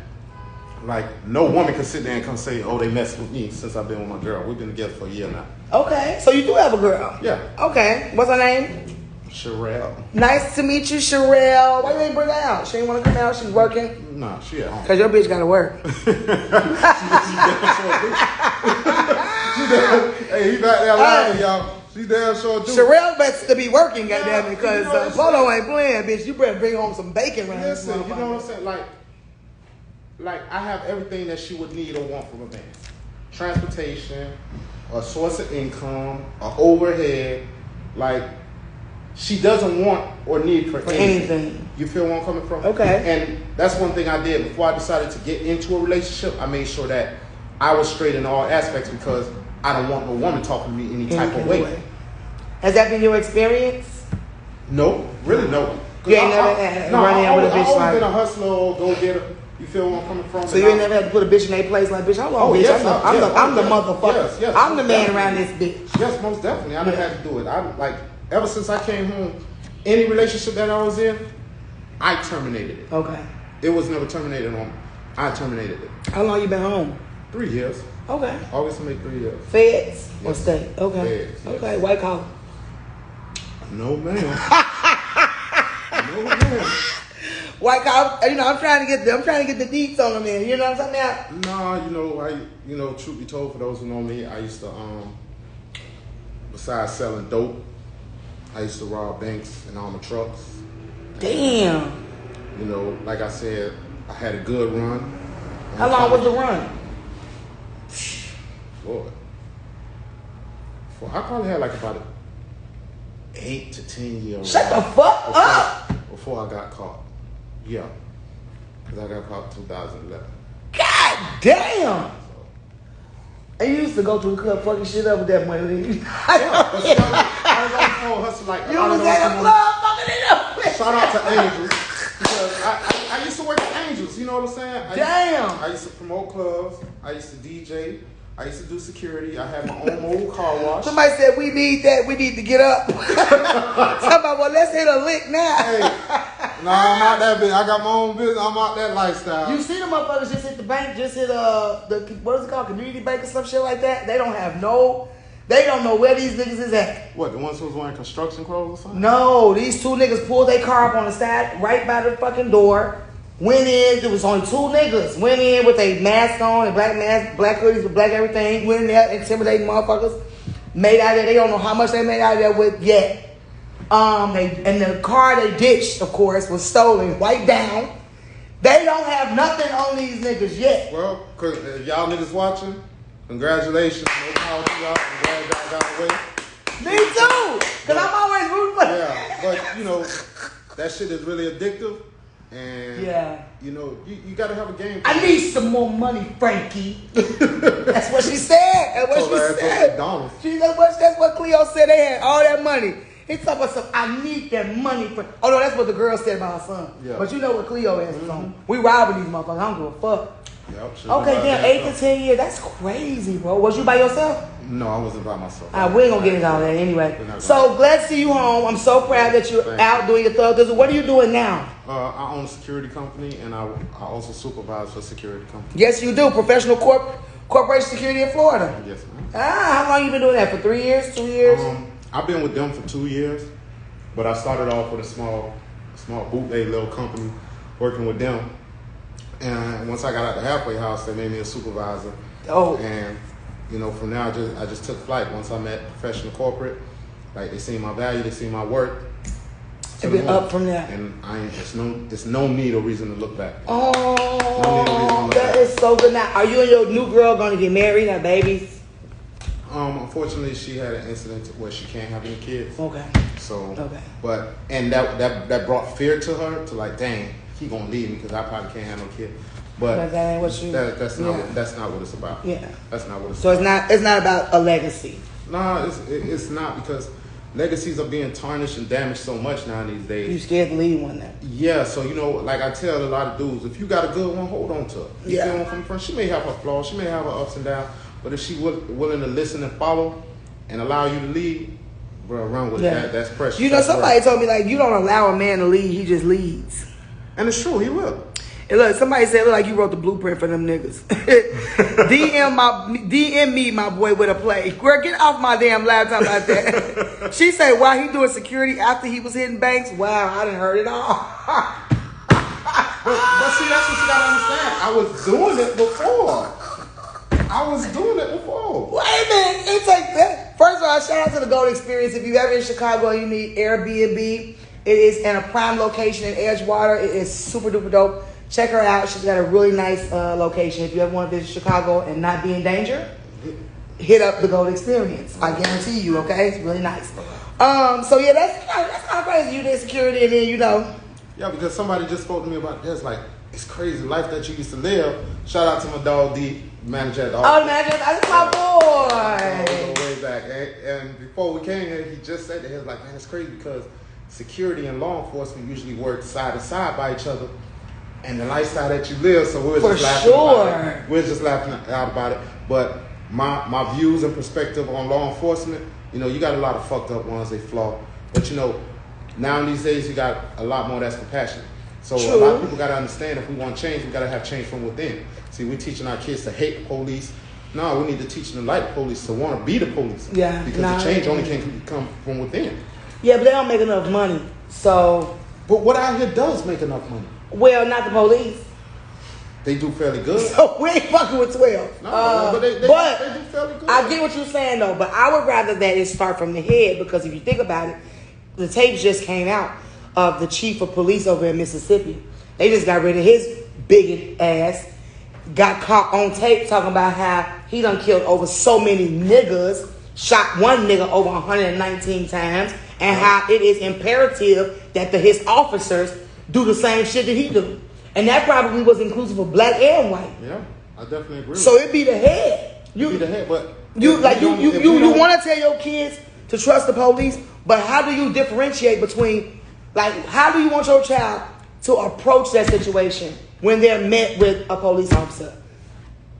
Like no woman can sit there and come say, "Oh, they messed with me," since I've been with my girl. We've been together for a year now. Okay, so you do have a girl. Yeah. Okay, what's her name? Sherelle. Nice to meet you, Sherelle. Why you ain't bring her out? She ain't want to come out. She's working. Nah, she at home. Cause your bitch gotta work. Hey, he back there lying, y'all. She damn sure do. Sherelle best to be working, goddamn it, because Polo ain't playing, bitch. You better bring home some bacon right now. Listen, you know what I'm saying? Like I have everything that she would need or want from a man. Transportation, a source of income, an overhead. Like she doesn't want or need for anything. You feel where I'm coming from? Okay. And that's one thing I did before I decided to get into a relationship. I made sure that I was straight in all aspects because I don't want no woman talking to me any type of way. Has that been your experience? No, really no. You ain't never run in with a bitch like. I've always been a hustler or go-getter. You feel where I'm coming from? So you ain't never had to put a bitch in their place like, bitch, hold on, bitch. Yes, I'm the motherfucker. Yes, I'm the man around this bitch. Yes, most definitely. I done had to do it. Ever since I came home, any relationship that I was in, I terminated it. Okay. It was never terminated on me. I terminated it. How long you been home? 3 years. Okay. August to make 3 years. Feds or state? Okay. Feds, yes. Okay. White collar. No man. No man. White collar. I'm trying to get the deets on them in. You know what I'm talking about? Nah, truth be told, for those who know me, I used to besides selling dope, I used to rob banks and armor trucks. Damn. Like I said, I had a good run. How long was the run? Lord. I probably had like about 8 to 10 years. Shut the fuck up! Before I got caught. Yeah. Because I got caught in 2011. God damn! I used to go to the club fucking shit up with that money. I was on the phone hustling like you was at the club fucking it up. Shout out to Angels. Because I used to work at Angels, you know what I'm saying? I used to promote clubs. I used to DJ. I used to do security. I had my own mobile car wash. Somebody said we need that. We need to get up. Somebody, well, let's hit a lick now. Hey, no, I'm not that big. I got my own business. I'm out that lifestyle. You see the motherfuckers just hit the bank, just hit what is it called, community bank or some shit like that. They don't have no They don't know where these niggas is at. What, the ones who was wearing construction clothes or something? No, these two niggas pulled their car up on the side, right by the fucking door. Went in, there was only two niggas. Went in with a mask on, a black mask, black hoodies with black everything. Went in there, intimidating motherfuckers. Made out of there, they don't know how much they made out of there with yet. And the car they ditched, of course, was stolen, wiped down. They don't have nothing on these niggas yet. Well, y'all niggas watching, congratulations. No power to y'all. I'm glad y'all got away. Me too, because I'm always rooting for Yeah, but you know, that shit is really addictive. And you know, you gotta have a game. I need some more money, Frankie. That's what she said. That's what she said. That's what Cleo said. They had all that money. He talking about some, I need that money for. Oh no, that's what the girl said about her son. Yeah. But you know what Cleo is on. We robbing these motherfuckers. I don't give a fuck. Yep, okay, damn, 8 to 10 years. That's crazy, bro. Was you by yourself? No, I wasn't by myself. We ain't gonna get into all that anyway. So glad to see you home. I'm so proud that you're out doing your thug. What are you doing now? I own a security company, and I also supervise for a security company. Yes, you do. Professional corporation security in Florida. Yes, ma'am. How long you been doing that? For 3 years? 2 years? I've been with them for 2 years, but I started off with a small bootleg little company working with them. And once I got out the halfway house, they made me a supervisor. Oh. And you know, from there I just took flight. Once I met professional corporate, like they seen my value, they seen my work. It's been up from there. And there's no need or reason to look back. Oh, that is so good. Now, are you and your new girl going to get married, have babies? Unfortunately, she had an incident where she can't have any kids. Okay. So, but that brought fear to her to like, dang, he gonna leave me because I probably can't have no kid. But that ain't what you. That's not what it's about. Yeah. That's not what it's. So about. It's not about a legacy. No, it's not, because legacies are being tarnished and damaged so much now these days. You scared to leave one now. Yeah, so you know, like I tell a lot of dudes, if you got a good one, hold on to her. You feel one from the front. She may have her flaws, she may have her ups and downs, but if she willing to listen and follow and allow you to lead, bro, run with that. That's precious. You know, somebody told me, like, you don't allow a man to lead, he just leads. And it's true, he will. And look, somebody said, look like you wrote the blueprint for them niggas. DM me, my boy, with a play. Girl, get off my damn laptop like that. She said, wow, he doing security after he was hitting banks? Wow, I done heard it all. but see, that's what you gotta understand. I was doing it before. Wait a minute. It's like that. First of all, shout out to the Gold Experience. If you ever in Chicago and you need Airbnb, it is in a prime location in Edgewater. It is super duper dope. Check her out. She's got a really nice location. If you ever want to visit Chicago and not be in danger, hit up the Gold Experience. I guarantee you, okay? It's really nice. So yeah, that's kind of crazy. You did security and then, you know. Yeah, because somebody just spoke to me about this. Like, it's crazy life that you used to live. Shout out to my dog D, manager at the office. Oh, manager, that's my boy. Way back. And before we came here, he just said that. He was like, man, it's crazy because security and law enforcement usually work side to side by each other. And the lifestyle that you live, so we were just laughing about it. We were just laughing out about it. But my views and perspective on law enforcement, you know, you got a lot of fucked up ones, they flaw. But you know, now these days you got a lot more that's compassionate. So a lot of people got to understand, if we want change, we got to have change from within. See, we're teaching our kids to hate the police. No, we need to teach them to like the police, to want to be the police. Yeah. Because the change only can come from within. Yeah, but they don't make enough money. So. But what out here does make enough money? Well, not the police. They do fairly good. So we ain't fucking with 12. No, but they do fairly good. I get what you're saying, though. But I would rather that it start from the head, because if you think about it, the tapes just came out of the chief of police over in Mississippi. They just got rid of his bigot ass. Got caught on tape talking about how he done killed over so many niggas, shot one nigga over 119 times, and how it is imperative that his officers do the same shit that he do. And that probably was inclusive of black and white. Yeah, I definitely agree. So it'd be the head. It'd be the head, but you want to tell your kids to trust the police, but how do you differentiate between, like, how do you want your child to approach that situation when they're met with a police officer?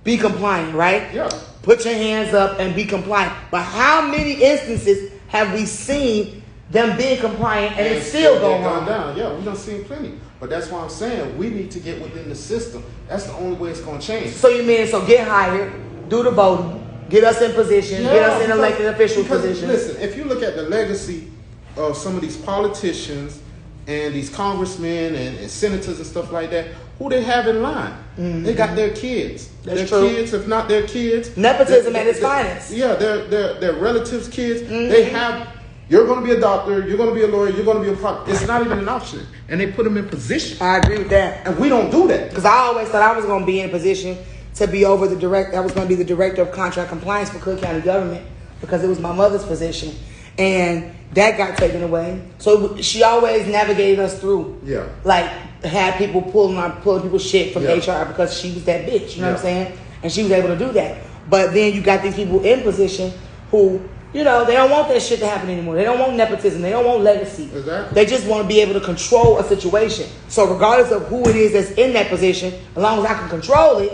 Be compliant, right? Yeah. Put your hands up and be compliant. But how many instances have we seen them being compliant and it still going down? Yeah, we done seen plenty. But that's why I'm saying we need to get within the system. That's the only way it's going to change. So you mean, so get hired, do the voting, Get us in position. Get us in elected official positions. Listen, if you look at the legacy of some of these politicians and these congressmen and senators and stuff like that, who they have in line? They got their kids. That's true. Kids, if not their kids. Nepotism at its finest. Yeah, their relatives' kids. They have. You're going to be a doctor. You're going to be a lawyer. You're going to be a part. It's not even an option, and they put them in position. I agree with that, and we don't do that because I always thought I was going to be in a position to be over the direct. I was going to be the director of contract compliance for Cook County government because it was my mother's position, and that got taken away. So she always navigated us through. Yeah. Like had people pulling people's shit from HR because she was that bitch. You know what I'm saying? And she was able to do that. But then you got these people in position who, you know, they don't want that shit to happen anymore. They don't want nepotism. They don't want legacy. Exactly. They just want to be able to control a situation. So regardless of who it is that's in that position, as long as I can control it,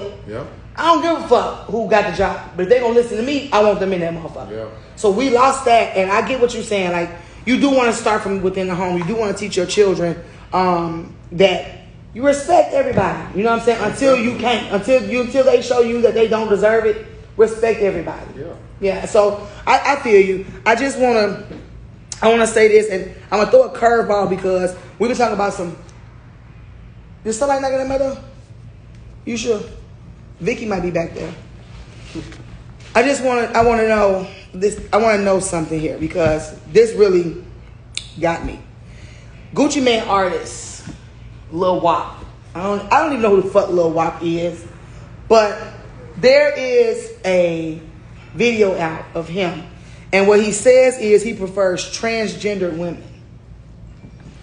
I don't give a fuck who got the job. But if they're going to listen to me, I want them in that motherfucker. Yeah. So we lost that, and I get what you're saying. Like, you do want to start from within the home. You do want to teach your children that you respect everybody. You know what I'm saying? Until you can't. Until they show you that they don't deserve it, respect everybody. Yeah. So I feel you. I want to say this, and I'm gonna throw a curveball because we were talking about some. Is somebody knocking at my door? You sure? Vicky might be back there. I want to know this. I want to know something here because this really got me. Gucci Mane artist, Lil Wop. I don't even know who the fuck Lil Wop is, but there is a video out of him, and what he says is he prefers transgender women.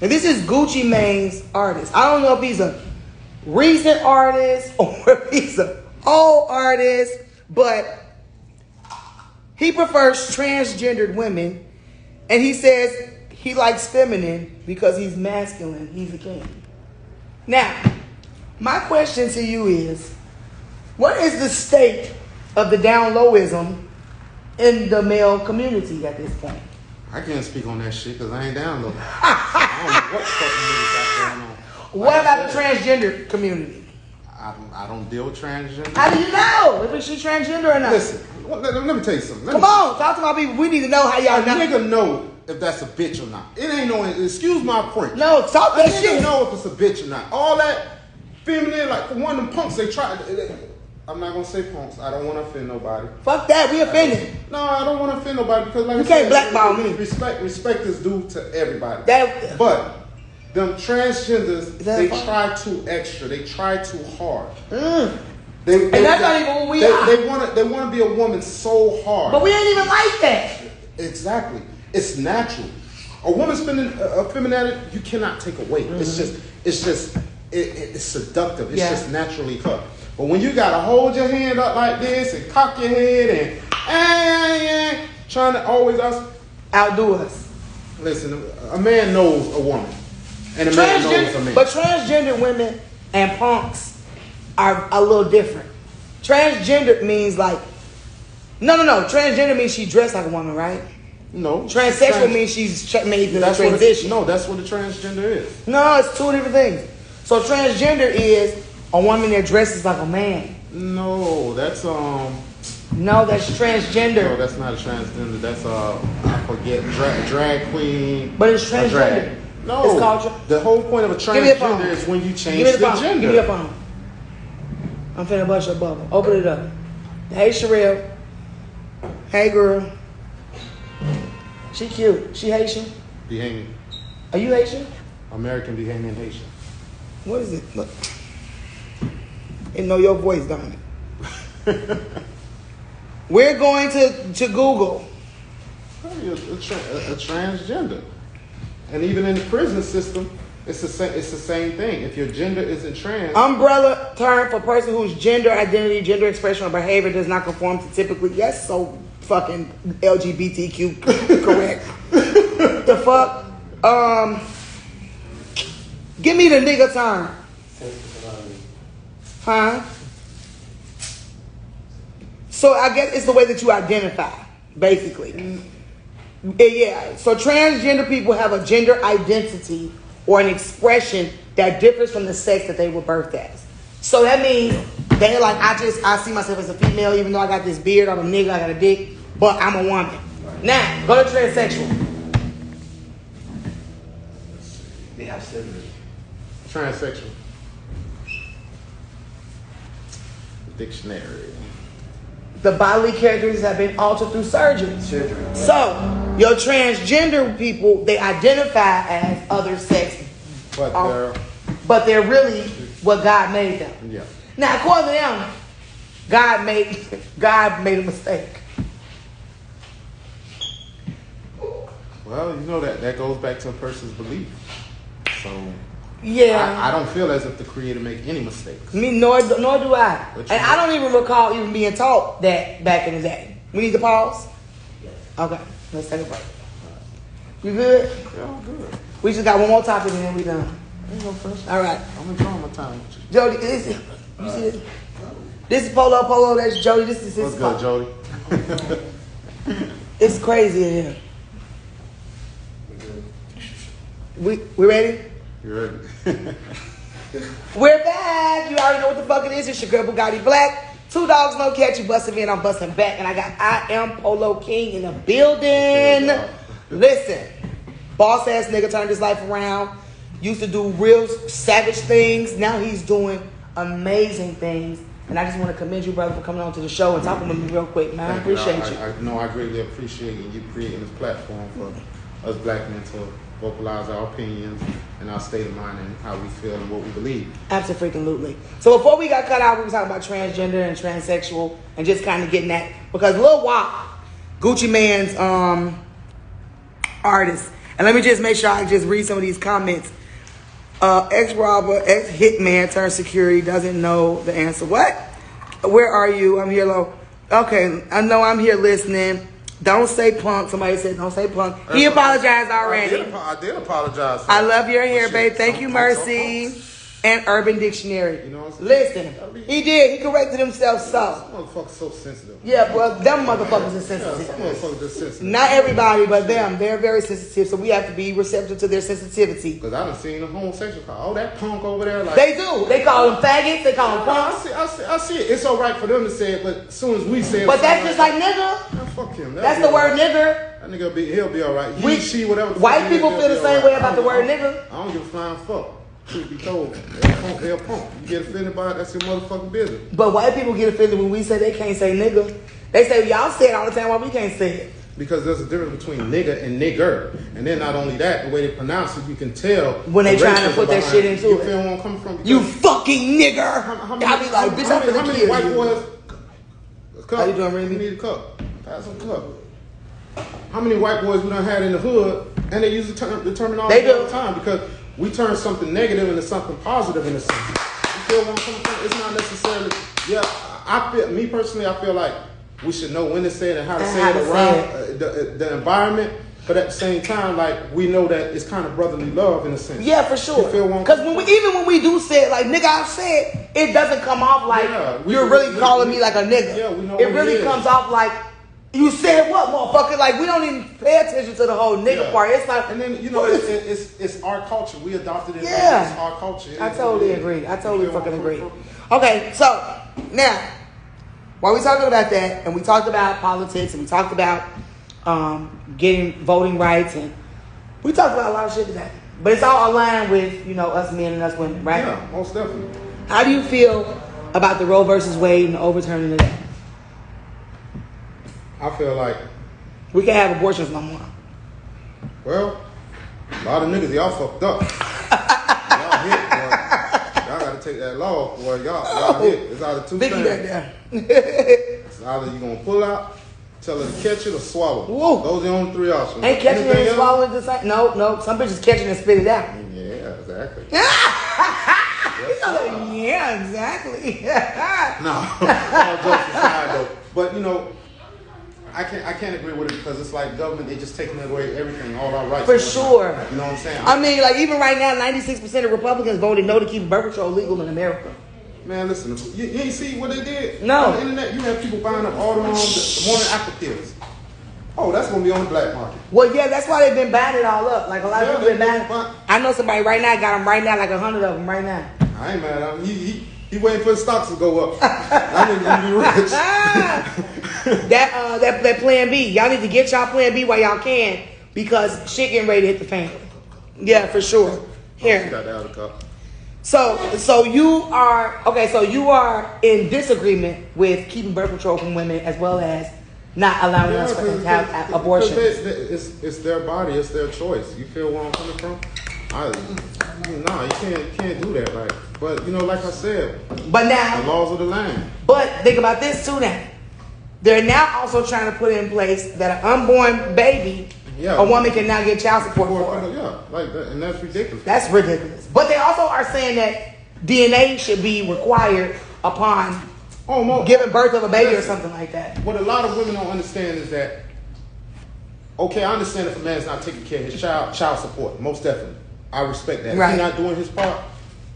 And this is Gucci Mane's artist. I don't know if he's a recent artist or if he's an old artist, but he prefers transgendered women, and he says he likes feminine because he's masculine. He's a king. Now, my question to you is, what is the state of the down lowism in the male community at this point? I can't speak on that shit because I ain't down low. I don't know what fucking niggas got going on. What about the transgender community? I don't deal with transgender. How do you know if she's transgender or not? Listen, let me tell you something. Come on, talk to my people. We need to know how y'all know. Nigga know if that's a bitch or not. It ain't no, excuse my French. No, talk that shit. Nigga know if it's a bitch or not. All that feminine, like one of them punks, they try. I'm not gonna say punks. I don't want to offend nobody. Fuck that, we offended. No, I don't want to offend nobody because like you can't blackball me. Respect is due to everybody. But them transgenders, they try too extra. They try too hard. And that's not even what we are. They want to be a woman so hard. But we ain't even like that. Exactly. It's natural. A woman's femininity, you cannot take away. It's seductive. It's just naturally her. But when you gotta hold your hand up like this and cock your head and trying to always outdo us. Listen, a man knows a woman. And a man knows a man. But transgender women and punks are a little different. Transgender means like no. Transgender means she dressed like a woman, right? No. Transsexual means she's made the transition. No, that's what a transgender is. No, it's two different things. So transgender is a woman that dresses like a man. No, that's No, that's transgender. No, that's not a transgender. That's I forget drag queen. But it's transgender. No, it's called the whole point of a transgender is when you change the gender. Give me a phone. I'm finna bust your bubble. Open it up. Hey, Sherelle. Hey, girl. She cute. She Haitian? Bahamian. Are you Haitian? American Bahamian Haitian. What is it? Look. And know your voice, don't it? We're going to Google. A transgender. And even in the prison system, it's the same thing. If your gender isn't trans. Umbrella term for person whose gender identity, gender expression, or behavior does not conform to typically. Yes, so fucking LGBTQ correct. The fuck? Give me the nigga term. Huh? So I guess it's the way that you identify, basically. Yeah. So transgender people have a gender identity or an expression that differs from the sex that they were birthed as. So that means they like, I see myself as a female, even though I got this beard, I'm a nigga, I got a dick, but I'm a woman. Now, go to transsexual. Yeah, transsexual. Dictionary. The bodily characteristics have been altered through surgery. So, your transgender people, they identify as other sex, but they're really what God made them. Yeah. Now, according to them, God made a mistake. Well, you know that goes back to a person's belief. So yeah, I don't feel as if the Creator make any mistakes. Me nor do I. And I don't even recall even being taught that back in the day. We need to pause. Yes. Okay, let's take a break. You good? Yeah, I'm good. We just got one more topic and then we done. Ain't no pressure. All right. I'm enjoying my time with you. Jody, you see this? This is Polo. That's Jody. This is his. What's good, Jody? It's crazy in here. We ready? You ready? We're back. You already know what the fuck it is. It's your girl Bugatti Black. Two dogs, no catch. You busting in, I'm busting back. And I am Polo King in the building. Listen, boss ass nigga turned his life around. Used to do real savage things. Now he's doing amazing things. And I just want to commend you, brother, for coming on to the show and talking with me real quick, man. I appreciate you. I greatly appreciate you creating this platform for us black men to vocalize our opinions and our state of mind and how we feel and what we believe. Absolutely. So before we got cut out, we were talking about transgender and transsexual and just kind of getting that. Because Lil Wop, Gucci Mane's artist. And let me just make sure I just read some of these comments. Ex-robber, ex-hitman turned security, doesn't know the answer. What? Where are you? I'm here, low. Okay, I know I'm here listening. Don't say punk. Somebody said don't say punk. He apologized already. I did apologize. I love your hair, babe. Thank you, Mercy. And Urban Dictionary. You know what I'm saying? Listen, he did. He corrected himself so. Some motherfuckers so sensitive. Yeah, well, them motherfuckers are sensitive. Some motherfuckers just sensitive. Not everybody, but them. They're very sensitive, so we have to be receptive to their sensitivity. Because I done seen a homosexual call, oh, that punk over there. Like, They do. They call them faggots. They call them punks. I see it. It's all right for them to say it, but as soon as we say it. But that's just like nigga. Man, fuck him. That's the word nigger. That nigga he'll be all right. She, whatever. White people feel the same way about the word nigga. I don't give a flying fuck. Truth be told, they're punk. You get offended by it, that's your motherfucking business. But white people get offended when we say they can't say nigga. They say, y'all say it all the time, why we can't say it? Because there's a difference between nigga and nigger. And then not only that, the way they pronounce it, you can tell. When they trying to put that shit into you it. feel where I'm coming from? You fucking nigger. I be like, bitch, I'm finna kill you. How many white boys... How you doing, Remy? You need a cup. Pass some cup. How many white boys we done had in the hood, and they use the terminology all the time because we turn something negative into something positive in a sense. You feel where I'm coming from? It's not necessarily. Yeah, me personally, I feel like we should know when to say it and how to say it around the environment. But at the same time, like we know that it's kind of brotherly love in a sense. Yeah, for sure. Because even when we do say it, like nigga, I said, it doesn't come off like you're really calling me like a nigga. Yeah, we know. It really comes off like. You said what, motherfucker? Like we don't even pay attention to the whole nigga part. It's like, and then it's our culture. We adopted it. Yeah, it's our culture. I totally agree. I totally fucking agree. Okay, so now while we talking about that, and we talked about politics, and we talked about getting voting rights, and we talked about a lot of shit today. But it's all aligned with us men and us women, right? Yeah, most definitely. How do you feel about the Roe versus Wade and the overturning of that? I feel like we can't have abortions no more. Well, a lot of niggas, y'all fucked up. Y'all hit, boy. Y'all gotta take that law, boy. Y'all hit. It's either two things. It's either you gonna pull out, tell her to catch it, or swallow. Whoa. Those are the only three options. Ain't catching it and swallowing the same? No. Some bitches catching and spit it out. Yeah, exactly. Yeah, exactly. No, all jokes aside though. But I can't agree with it because it's like government, they just taking away everything, all our rights. For sure. You know what I'm saying? I mean, like even right now, 96% of Republicans voted no to keep birth control legal in America. Man, listen, you ain't see what they did? No. On the internet, you have people buying up all the morning after pills. Oh, that's going to be on the black market. Well, yeah, that's why they've been buying it all up. Like a lot of people been buying. I know somebody right now got them right now, like 100 of them right now. I ain't mad at him. He waiting for the stocks to go up. I need to be rich. that plan B. Y'all need to get y'all plan B while y'all can because shit getting ready to hit the fan. Yeah, for sure. Here. Got the other cup. So you are okay. So you are in disagreement with keeping birth control from women as well as not allowing us to have abortions. It's their body. It's their choice. You feel where I'm coming from? You can't do that. Like, but like I said, but now the laws of the land. But think about this too. Now they're now also trying to put in place that an unborn baby, a woman can now get child support for. Yeah, like that, and that's ridiculous. That's ridiculous. But they also are saying that DNA should be required upon giving birth of a baby or something like that. What a lot of women don't understand is that, okay, I understand if a man's not taking care of his child support, most definitely. I respect that. Right. If he's not doing his part,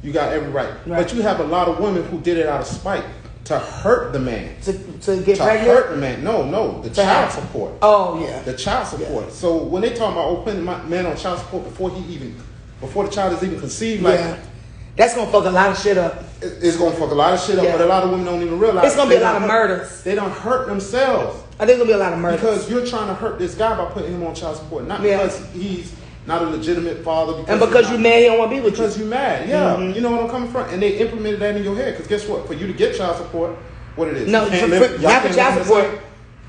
you got every right. But you have a lot of women who did it out of spite to hurt the man. To get pregnant? To hurt the man. No. The child support. Oh, yeah. The child support. Yeah. So when they talk about putting my man on child support before the child is even conceived, that's gonna fuck a lot of shit up. It's gonna fuck a lot of shit up, but a lot of women don't even realize it's gonna be a lot of murders. They don't hurt themselves. I think it's gonna be a lot of murders. Because you're trying to hurt this guy by putting him on child support. Not because he's not a legitimate father. Because you're mad he don't want to be with you. Because you're mad, yeah. Mm-hmm. You know what I'm coming from? And they implemented that in your head. Because guess what? For you to get child support, what it is? No, not for child support.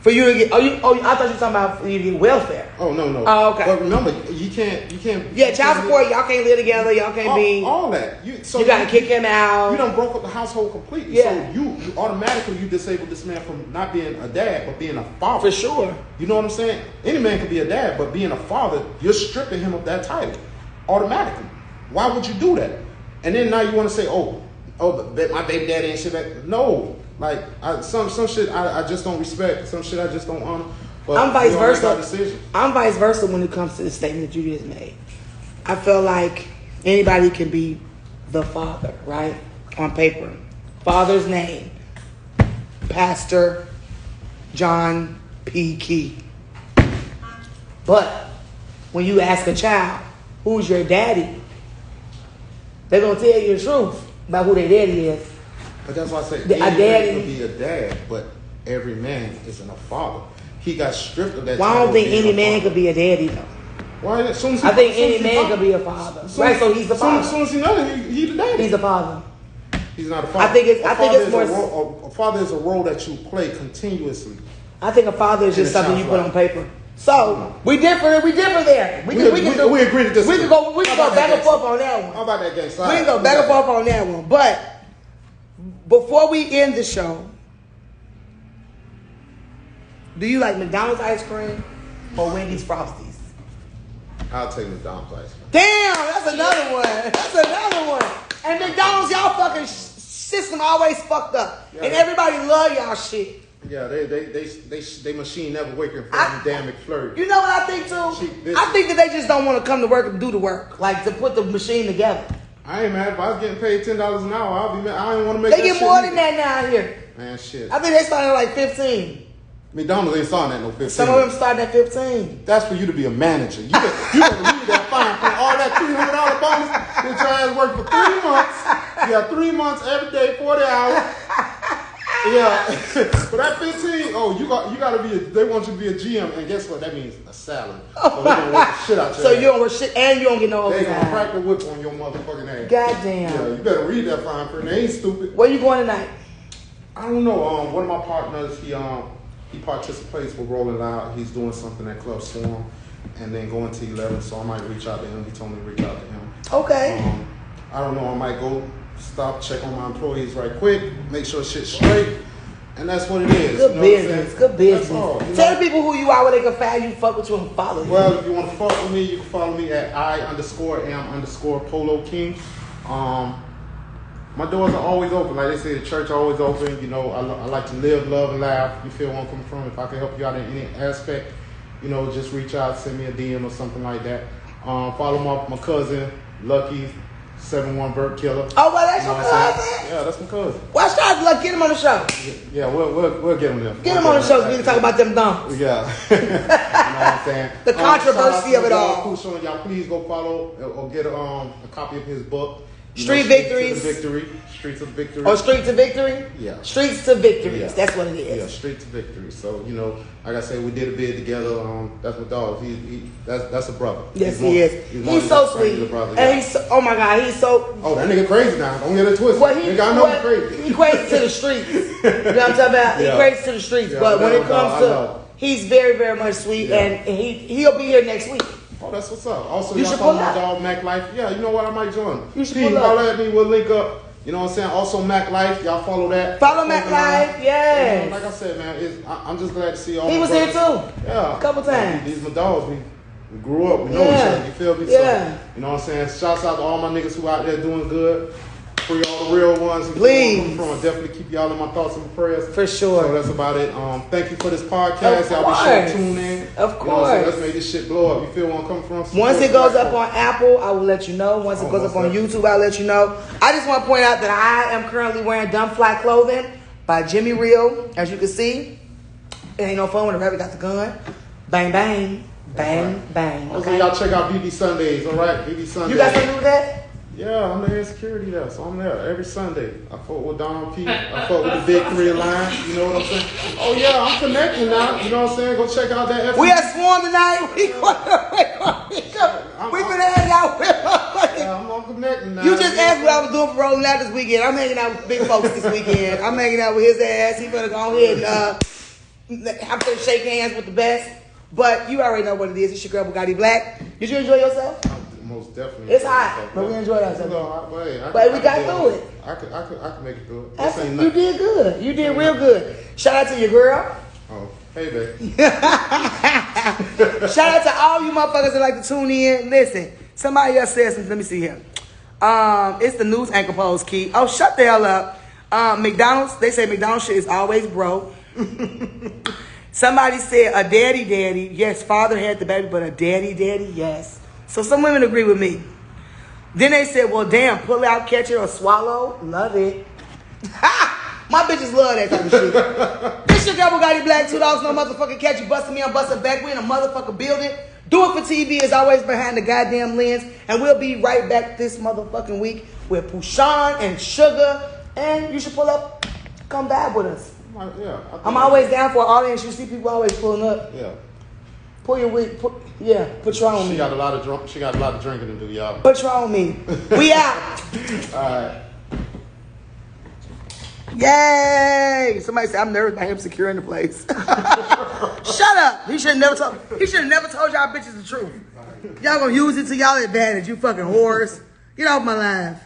For you to get, I thought you were talking about for you to get welfare. Oh, no. Oh, okay. But remember, you can't. Yeah, child support, y'all can't live together, y'all can't be. All that. You gotta kick him out. You done broke up the household completely. Yeah. So you automatically, you disabled this man from not being a dad, but being a father. For sure. You know what I'm saying? Any man can be a dad, but being a father, you're stripping him of that title. Automatically. Why would you do that? And then now you want to say, but my baby daddy and shit back. No. Like, some shit I just don't respect. Some shit I just don't honor. But I'm vice versa. I'm vice versa when it comes to the statement that you just made. I feel like anybody can be the father, right? On paper. Father's name. Pastor John P. Key. But when you ask a child, who's your daddy? They're going to tell you the truth about who their daddy is. But that's why I say any man could be a dad, but every man isn't a father. He got stripped of that. Well, I don't think any man could be a daddy though. Why? I think any man could be a father. Right? So he's the father. As soon as he knows, he's the daddy. He's the father. He's not a father. I think it's more. A father is a role that you play continuously. I think a father is just something you put on paper. So we differ. We differ there. We agree to this. We can go back and forth on that one. How about that game? We can go back and forth on that one. But before we end the show, do you like McDonald's ice cream or Wendy's Frosties? I'll take McDonald's ice cream. Damn, that's another one. And McDonald's, y'all fucking system always fucked up, and everybody love y'all shit. Yeah, they machine never working for any damn McFlurry. You know what I think too? I think that they just don't want to come to work and do the work, like to put the machine together. I ain't mad. If I was getting paid $10 an hour, I'll be mad. I don't want to make. They get more than that now here. Man, shit. I think they started at like 15. McDonald's ain't starting at no 15. Some of them starting at 15. That's for you to be a manager. You better read that fine print. All that $300 bonus. Get your ass work for 3 months. You got 3 months every day, 40 hours. Yeah. For that 15, you gotta be. They want you to be a GM, and guess what? That means a salary. So they're gonna work the shit out your So you don't work shit, and you don't get no overtime. They gonna crack the whip on your motherfucking ass. Goddamn. Yeah, you better read that fine print. They ain't stupid. Where you going tonight? I don't know. One of my partners, he participates with Rolling Loud. He's doing something at Club Storm, and then going to 11. So I might reach out to him. He told me to reach out to him. Okay. I don't know. I might go stop, check on my employees right quick, make sure shit's straight, and that's what it is. Good business. Good business. All, Tell people who you are, where they can find you, fuck with you, and follow you. Well, if you want to fuck with me, you can follow me at I_am_Polo King. My doors are always open. Like they say, the church always open. You know, I like to live, love, and laugh. You feel where I'm coming from. If I can help you out in any aspect, just reach out, send me a DM or something like that. Follow my cousin, Lucky, 71 Vert Killer. Oh, well, that's your cousin? Yeah, that's my cousin. Watch out, look, get him on the show. Yeah, we'll get him there. Get him on the show so we can talk about them dumps. Yeah. You know what I'm saying? The controversy of it all. Cool showing y'all. Please go follow or get a copy of his book. Street Victories. Streets of Victory. Oh, Street to Victory? Yeah. Streets to Victories. Yeah. That's what it is. Yeah, Street to Victory. So, you know, like I said, we did a bid together. That's my dog. That's a brother. Yes, he is. He's so sweet. Brother, and he's so, oh my God, he's so. Oh, that nigga crazy now. Don't get it twisted. Well, I know he's crazy. He crazy to the streets. You know what I'm talking about? Yeah. He crazy to the streets. Yeah, but when it comes to, he's very, very much sweet, Yeah. and he'll be here next week. Oh, that's what's up. Also, You y'all should follow pull my up. dog, Mac Life. Yeah, you know what? I might join. You should P, pull up. holler at me. We'll link up. You know what I'm saying? Also, Mac Life. Y'all follow that. Follow Mac Life, yes. You know, like I said, man, I'm just glad to see all He my was brothers. here too. Yeah. A couple times. These my dogs. We grew up. We know each Yeah. other. You feel me? Yeah. So, you know what I'm saying? Shouts out to all my niggas who out there doing good. Free all the real ones. You Please. From. I definitely keep y'all in my thoughts and prayers. For sure. So that's about it. Thank you for this podcast. Of Y'all be sure to course. tune in. Of You know what I'm saying? course. Let's make this shit blow up. You feel where I'm coming from? Once it goes up on Apple, I will let you know. Once it goes up on YouTube, I'll let you know. I just want to point out that I am currently wearing Dumb Fly clothing by Jimmy Real. As you can see, it ain't no fun when the rabbit got the gun. Bang, bang, bang, bang. Also, Okay? y'all check out BB Sundays, all right? BB Sundays. You got something to do with that? Yeah, I'm the head security there, so I'm there every Sunday. I fuck with Donald P. I fuck with the Big Three Alliance. You know what I'm saying? Oh yeah, I'm connecting now. You know what I'm saying? Go check out that. We at Swarm tonight. We finna hang out with Yeah, I'm connecting now. You just asked what I was doing for rolling out this weekend. I'm hanging out with big folks this weekend. I'm hanging out with his ass. He better go ahead and I'm gonna shake hands with the best. But you already know what it is. It's your girl Bugatti BLAQQ. Did you enjoy yourself? Most definitely. It's hot, but we enjoyed ourselves. But we got through it. I could make it through it. That's, This ain't you nothing. did good. You did real good. Shout out to your girl. Oh, hey, baby. Shout out to all you motherfuckers that like to tune in. Listen, somebody else said something. Let me see here. It's the news anchor pose, Key. Oh, shut the hell up. McDonald's, they say McDonald's shit is always broke. Somebody said a daddy. Yes, father had the baby, but a daddy, yes. So some women agree with me. Then they said, well, damn, pull out, catch it, or swallow. Love it. Ha! My bitches love that type of shit. This your girl Bugatti BLAQQ, $2, no motherfucking catch you busting me, I'm busting back. We in a motherfucking building. Do it for TV is always behind the goddamn lens. And we'll be right back this motherfucking week with Pushan and Sugar. And you should pull up, come vibe with us. Yeah, I'm always down for an audience. You see people always pulling up. Yeah. Pull your wig. Patron me. She got a lot of drinking to do, y'all. Patron me. We out. All right. Yay! Somebody said I'm nervous about him securing the place. Shut up. He should have never told y'all bitches the truth. Y'all gonna use it to y'all advantage. You fucking whores. Get off my live.